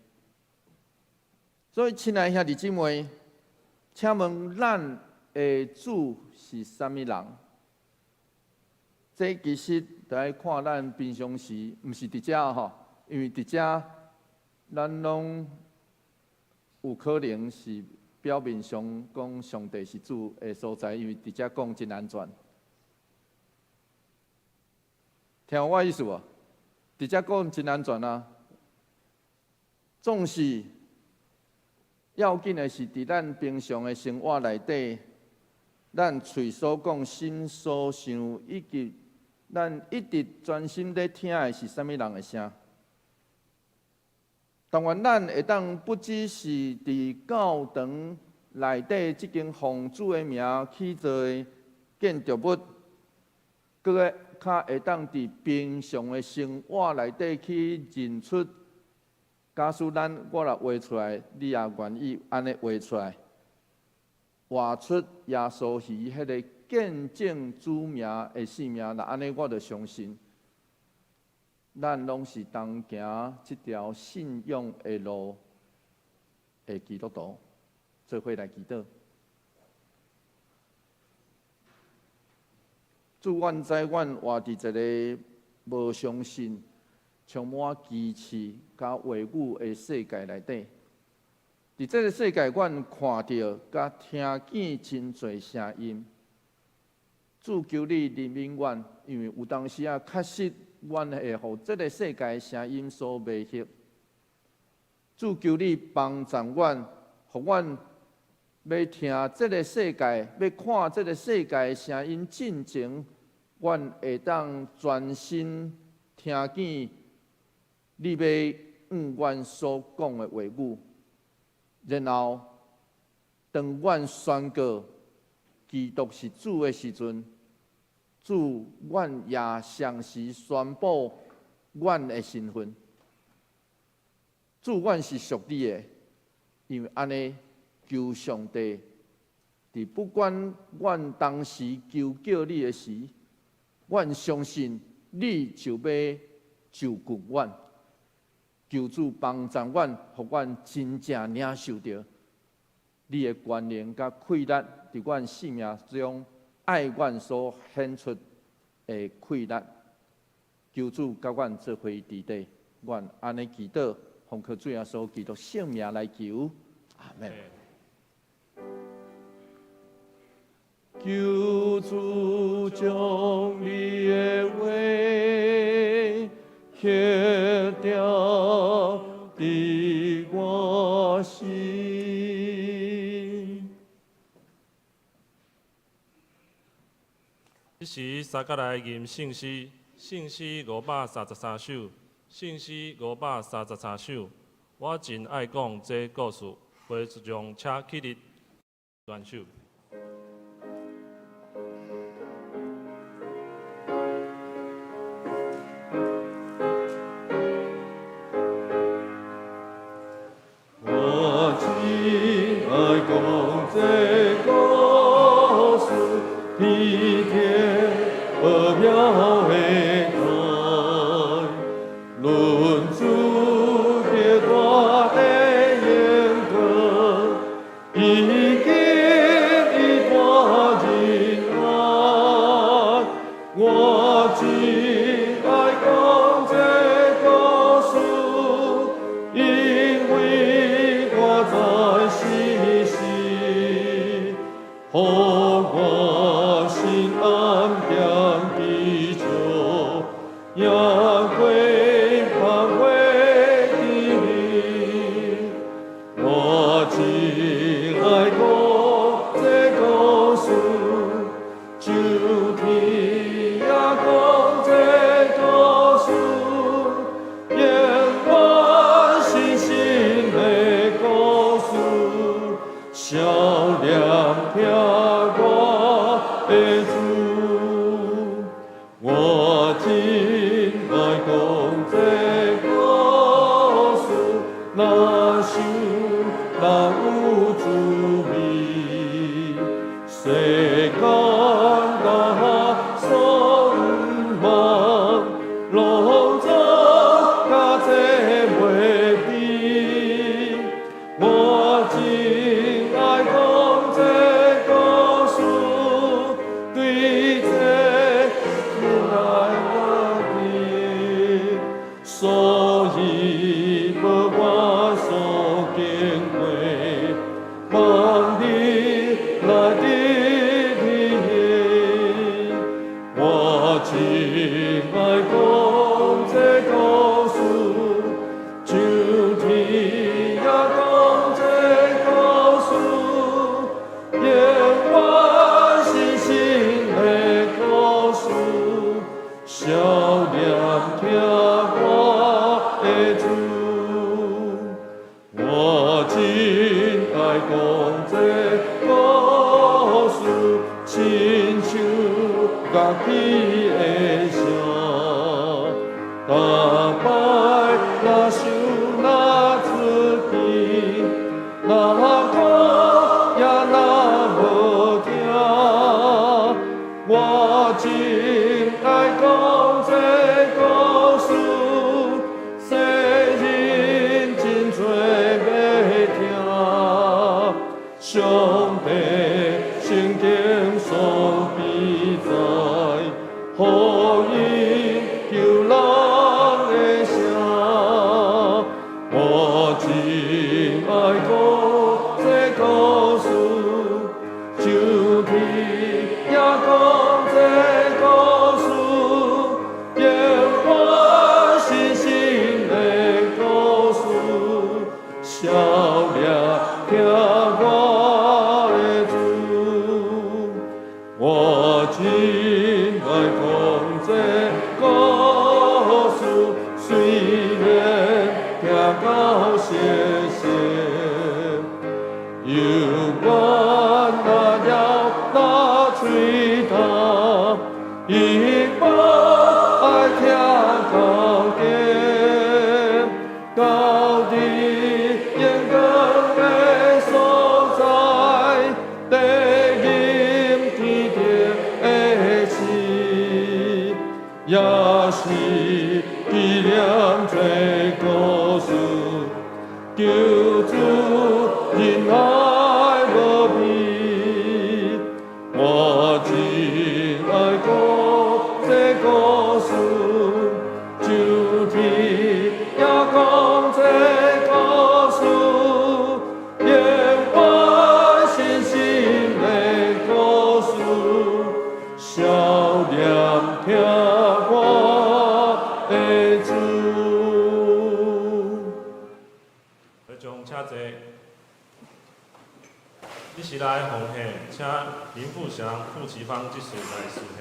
所以，亲爱兄弟姊妹，请问咱的主是啥物人？这其实就爱看咱平常时，毋是伫遮吼，因为伫遮咱拢有可能是表面上讲上帝是主的所在，因为伫遮讲真安全。听我意思无？伫遮讲真安全啊！总是要紧的是伫咱平常的生活内底，咱嘴所讲、心所想，以及咱一直专心咧听的是啥物人的声？但愿咱会当不只是伫教堂内底即间奉主的名去做建筑物，搁较会当伫平常的生活内底去认出。假使我若画出来，你也愿意安尼画出来，画出耶稣鱼迄个见证主名的性命，那安尼我就相信，咱拢是同行这条信仰的路的基督徒，做伙来祈祷。主，阮知阮活伫一个无相信、充满歧视甲话语的世界内底。伫这个世界，阮看到甲听见真侪声音。主求你怜悯阮，因为有当时啊，确实阮会互这个世界的声音所迷惑。主求你帮助阮，互阮要听这个世界，要看这个世界的声音进前，阮会当专心听见你要阮所讲的话语，然后当阮宣告基督是主的时阵，主，阮也详时宣布阮的身份。主，阮是属你的，因为安尼求上帝，伫不管阮当时求叫你的时，阮相信你就要救救阮。求主帮助阮，互阮真正领受到你的权能甲气力，伫阮生命中爱阮所显出的气力。求主甲阮做伙伫地，阮安尼祈祷，奉靠主耶稣基督圣名来求，阿门。求主将你的话刻掉伫我心。这是撒迦来吟圣诗，圣诗533首，圣诗533首。我真爱讲这故事，会用车起立转首。我真爱讲这故事，天天奥妙的爱，论主的大地恩德，已经已大人爱，我真爱讲这故事，因为我在心时，互我心安平地久，也归盼归你。我只爱讲这故事，就天也讲这故事，永远是新的故事，笑脸听我的主。我真爱讲这故事，若想若有滋味，世间甲所毋望，拢总甲这袂比。我真爱讲这故事，对这亲爱我的，所以无我所经过，望你来得你。我真爱讲这故事，就天也讲这故事，永远是新的故事，笑脸听我的主。我真爱讲这故事，亲像乐器的声，大摆若想若出去，若讲也若无听，上帝圣经所记载，福音救人的声。我亲爱歌，这故事，就天也讲这故事，永远是新的故事，少年听我的主，我亲爱讲这故事，虽然听到谢谢。有关那鸟那吹它，一般爱听到的，到底严格的所在，地阴天地的事，也是纪念这故事，救主仁爱无比。我亲爱讲这故事，就天也讲这故事，永远新新的故事，少年听我的主。会将车坐。这时来奉献，请林富祥、傅其芳这时来施献。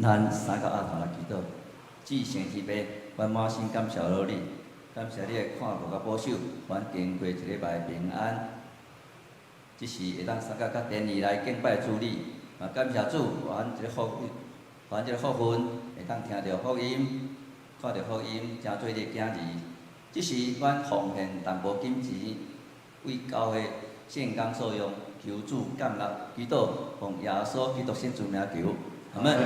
咱三个阿头来祈祷，至圣之父，阮满心感谢你，感谢你的看顾甲保守，阮经过一礼拜平安。即时会当三个甲典礼来敬拜主你，嘛感谢主，阮即个福，阮即个福分会当听到福音，看到福音，真做你的囝儿。即时阮奉献淡薄金钱，为教会献工所用，求主感纳祈祷，奉耶稣基督圣主名求，阿门。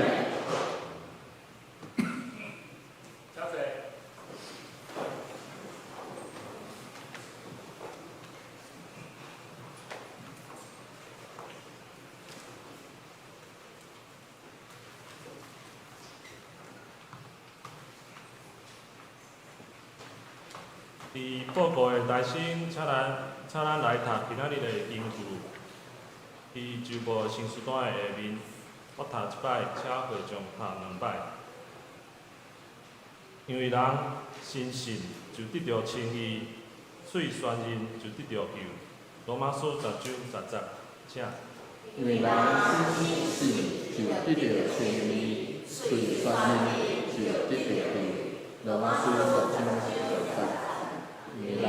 伫报告的内心，请咱来读今仔日的经句。伫旧报新书单的下面，我读一摆，且会将读两摆。因为人心信就得到称义，嘴宣认就得到救。罗马书10章10节，请。因为人心信就得到称义，嘴宣认就得到救。罗马书10章10节。因为人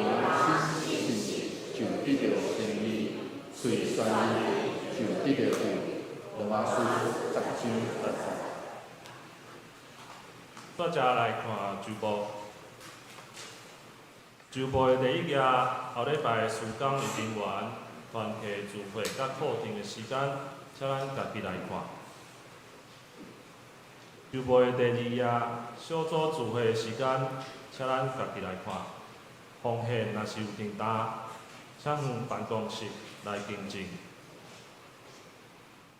心信就得到称义，嘴宣认就得到救。罗马书10章10节。再者来看周报，周报的第一页，后礼拜事工的人员、团契聚会甲固定的时间，请咱家己来看。周报的第二页，小组聚会的时间，请咱家己来看。奉献若是有订单，请向办公室来更正。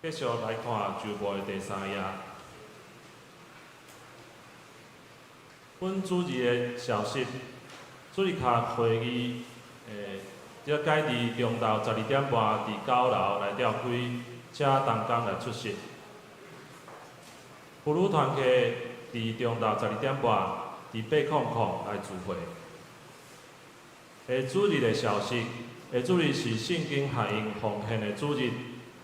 继续来看周报的第3页。本主日的消息，主日卡会议，则改伫中昼12点半伫9楼来召开，且同工来出席。妇女团契伫中昼12点半伫800来聚会。主日的消息，主日是圣经函用奉献的主日，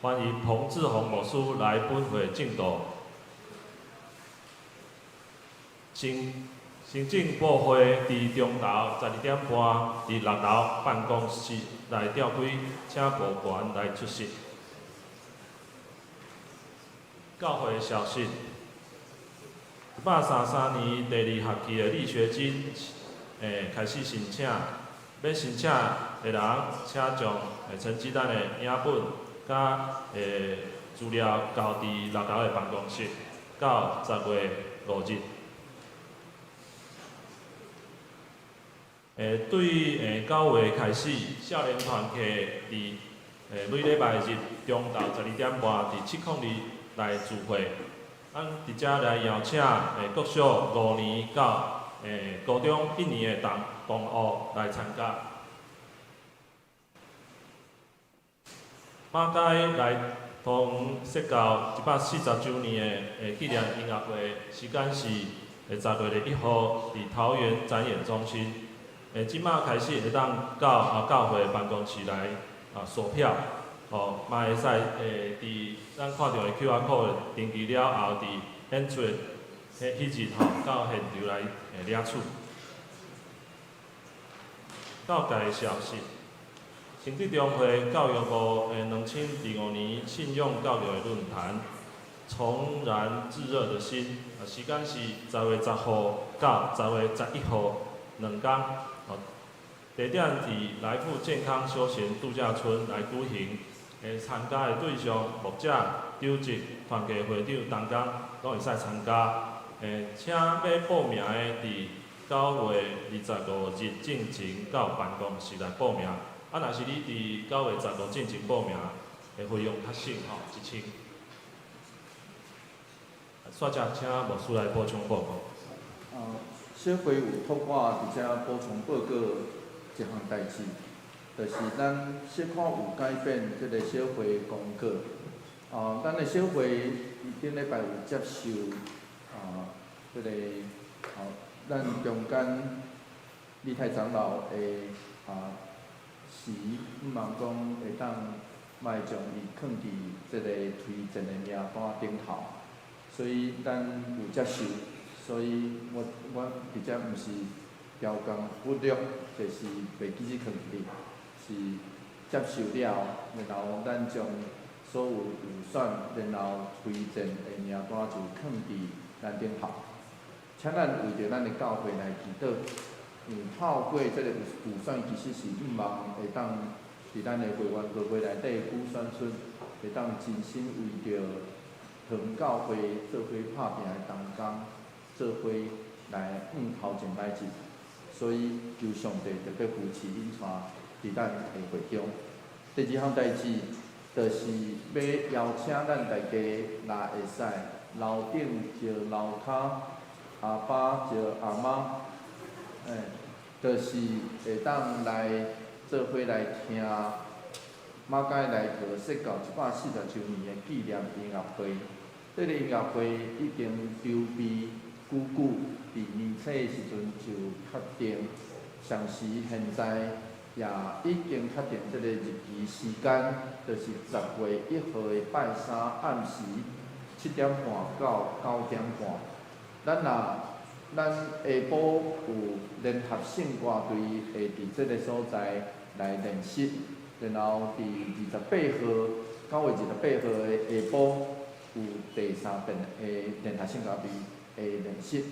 欢迎彭志宏牧师来本会正道。行政部会伫中昼12点半伫6楼办公室来召开，请部员来出席。教会的消息，133年第2学期的力学金，开始申请。要申请的人，请将成绩单的影本甲资料交伫6楼的办公室，到10月5日。对9月开始，少年团契伫每礼拜日中昼12点半伫702来聚会。咱伫遮来邀请国小5年到高中1年的同学来参加。马街来同设教140周年的纪念音乐会，时间是10月1号伫桃园展演中心。即马开始会当到教会办公室来索票，嘛会使伫咱看到的 QR code 登记了后，伫演出迄日到现场来领取。教界的消息，成绩中会教育部2025年信用教育的论坛，重燃炙热的心，时间是10月10号到10月11号2天。地点伫来富健康休闲度假村来举行。参加的对象、牧者、组织、团契会长、同工拢会使参加。请要报名的伫9月25日进前到办公室来报名。若是你伫9月15进前报名，费用较省，1000。煞者，请牧师来补充报告。小会有透过伫遮补充报告一项代志，就是咱小可有改变即个小会公告。咱的小会伊顶礼拜有接受即个咱中间李太长老的时，希望讲会当莫将伊放伫即个推荐的名单顶头，所以咱有接受。所以我伫遮毋是调工忽略，就是袂记去放伫，是接受了，然后咱将所有预算，然后推荐的名单就放伫咱顶头。请咱为着咱的教会来祈祷，因为透过即个预算，其实是希望会当伫咱的会员教会内底鼓选出，会当真心为着同教会做伙拍拼的同工。做伙来头前来进，所以求上帝特别扶持引带伫咱的会中。第2项代志，就是要邀请咱大家，若会使楼顶招楼骹，阿爸招阿妈，就是会当来做伙来听马街内河设教140周年的纪念音乐会。这个音乐会已经筹备久伫年初的时阵就确定，上时现在也已经确定这个日期时间，就是10月1号的拜三暗时7点半到9点半。咱下晡有联合性歌队会伫这个所在来练习，然后伫28号9月28号的下晡有第3遍的联合性歌队的练习，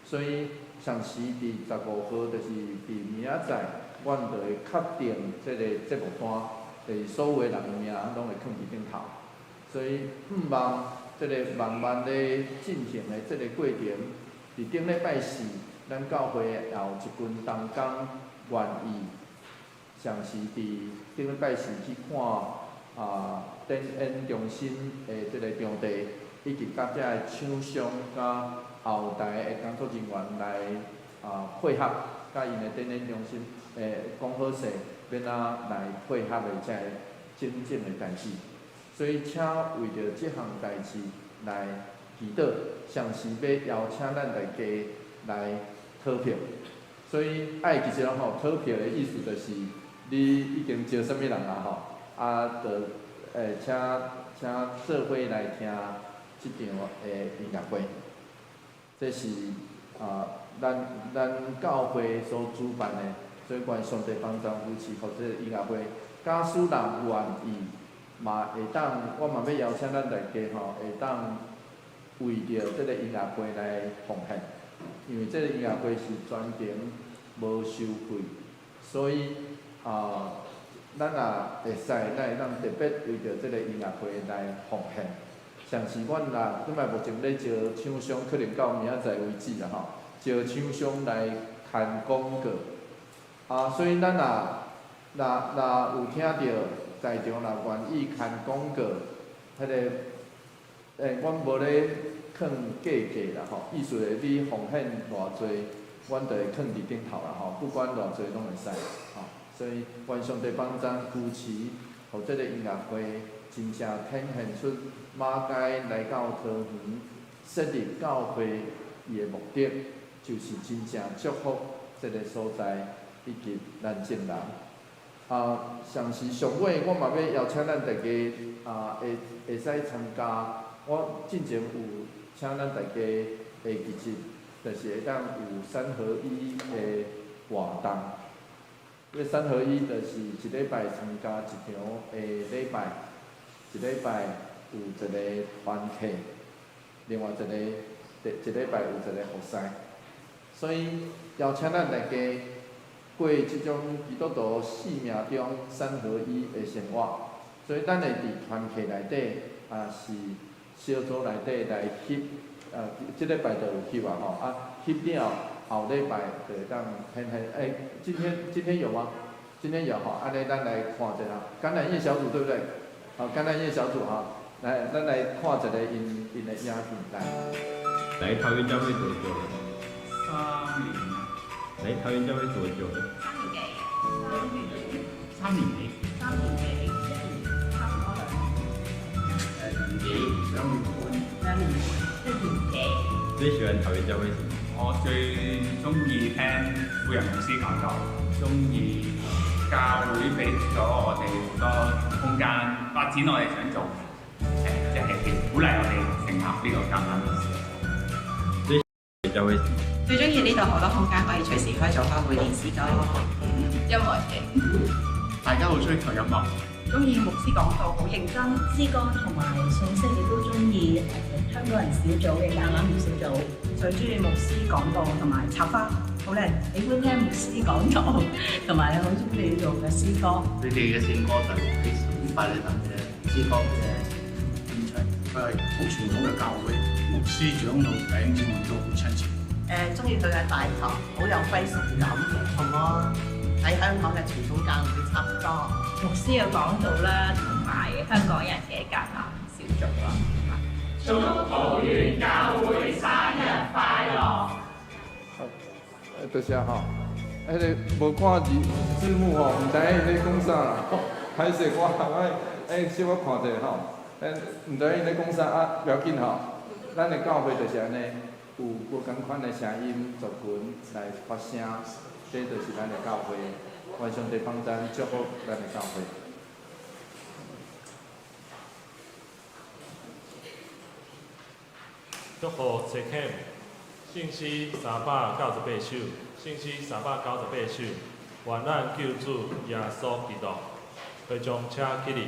所以上时伫15号就是伫明仔载，阮就会确定这个节目单，就是所有的人名拢会放伫顶头，所以望这个慢慢咧进行的这个过程。伫顶礼拜四，咱教会也有一群同工愿意，像是伫顶礼拜四去看展演中心的这个场地，以及甲遮的厂商甲后台的工作人员来配合，甲因的展演中心讲好势，免来配合的遮真正的代志。所以，请为着这项代志来祈祷。上时要邀请咱大家来投票，所以爱其实吼投票的意思就是你已经招什么人啊吼，请做伙来听这场的音乐会，这是咱教会所主办的，所以愿上帝帮助扶持，互这个音乐会，假使人愿意，嘛会当，我嘛要邀请咱大家吼，会当。为着这个音乐会来奉献，因为这个音乐会是全程无收费，所以咱也会使，咱会当特别为着这个音乐会来奉献。像是阮今摆目前咧招厂商，可能到明仔载为止啦吼，招厂商来牵广告，所以咱若有听到在场若愿意牵广告，迄个。阮无咧囥价啦吼，意思是你奉献偌济，阮就会囥伫顶头啦吼，不管偌济拢会使吼。所以愿上帝帮助扶持，互这个音乐会真正展现出马街来到桃园设立教会伊的目的，就是真正祝福这个所在以及咱众人。上时上尾，我嘛要邀请咱大家会使参加。我进前有请咱大家下日子，就是会当有3合1的活动。这3合1就是一礼拜参加一场的礼拜，一礼拜有一个团契，另外一礼拜有一个服侍。所以邀请咱大家过这种基督徒生命中3合1的生活。所以咱会伫团契内底是。小组内底来翕，这礼拜就有翕啊吼，翕了后礼拜就会当显现。今天有吗？今天有吼，安尼咱来看一下橄榄叶小组对不对？好，橄榄叶小组哈，来，咱来看一个因的影片来。来桃园教会多久了3年。来桃园教会多久了？3年幾。差唔多2年。2年幾。最喜歡桃園教會什麼？我最中意聽富人牧師講道，中意教會俾咗我哋好多空間發展我哋想做，即係鼓勵我哋成立呢個橄欖牧師。最喜歡教會什麼？最中意呢度好多空間可以隨時開做開會練詩歌，音樂嘅。大家好追求音樂。中意牧師講道好認真，詩歌同埋信息亦都中意香港人小組嘅橄欖葉小組，最中意牧師講道同埋插花，好靚，喜歡聽牧師講道，同埋好中意做嘅詩歌。你哋嘅聖歌就係巴利特嘅詩歌嘅編唱，佢係好傳統嘅教會，牧師長老弟兄姊妹都好親切。中意佢嘅大堂，好有歸屬感，同我喺香港嘅傳統教會差唔多。牧師嘅講道啦，同埋香港人嘅橄欖小組啦。祝桃園教會生日快樂！多謝吼，迄個無看字幕吼，唔知伊咧講啥啦，歹勢我小我看者吼，唔知伊咧講啥不要緊吼，咱的教會就是安尼，有无共款的声音族群来发声，这就是咱的教会。愿上帝帮咱祝福咱的教会。祝福谢谦，信息398首，信息398首，愿咱救主耶稣基督，会将车起立。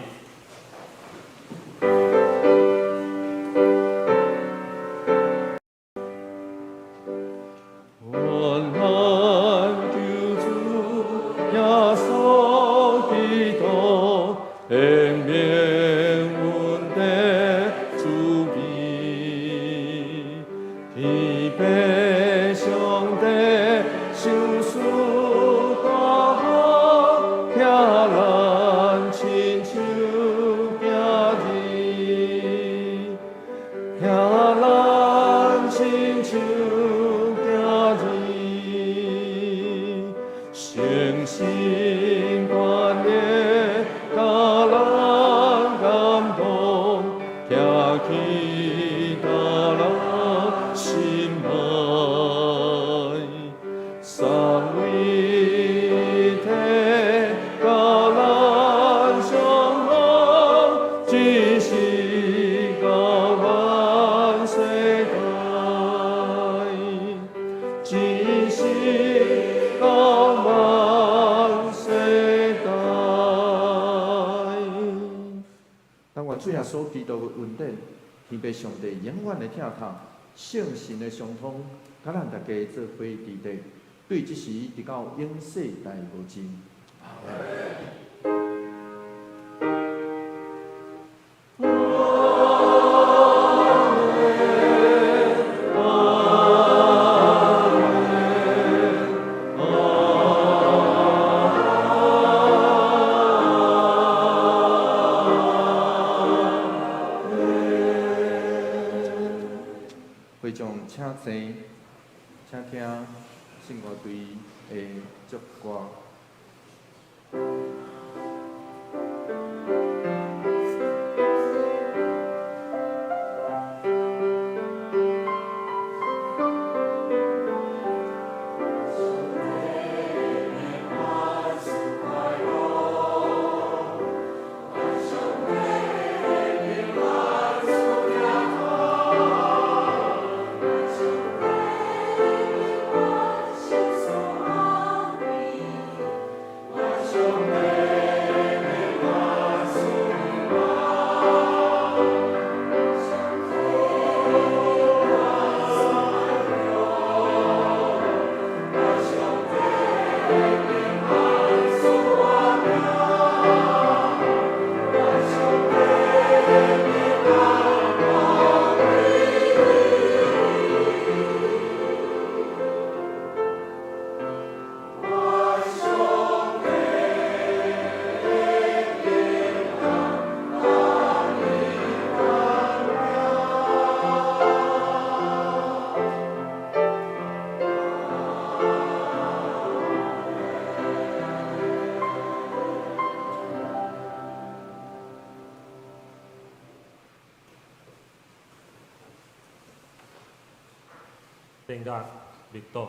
主耶稣基督的恩典，天父上帝永远的听透，圣神的相通，甲咱大家做伙伫地，对即时直到永世代无尽。请听圣歌队的祝歌。电乐力度。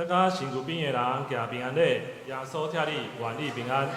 大家身躯边的人行平安礼，耶稣替你愿你平安。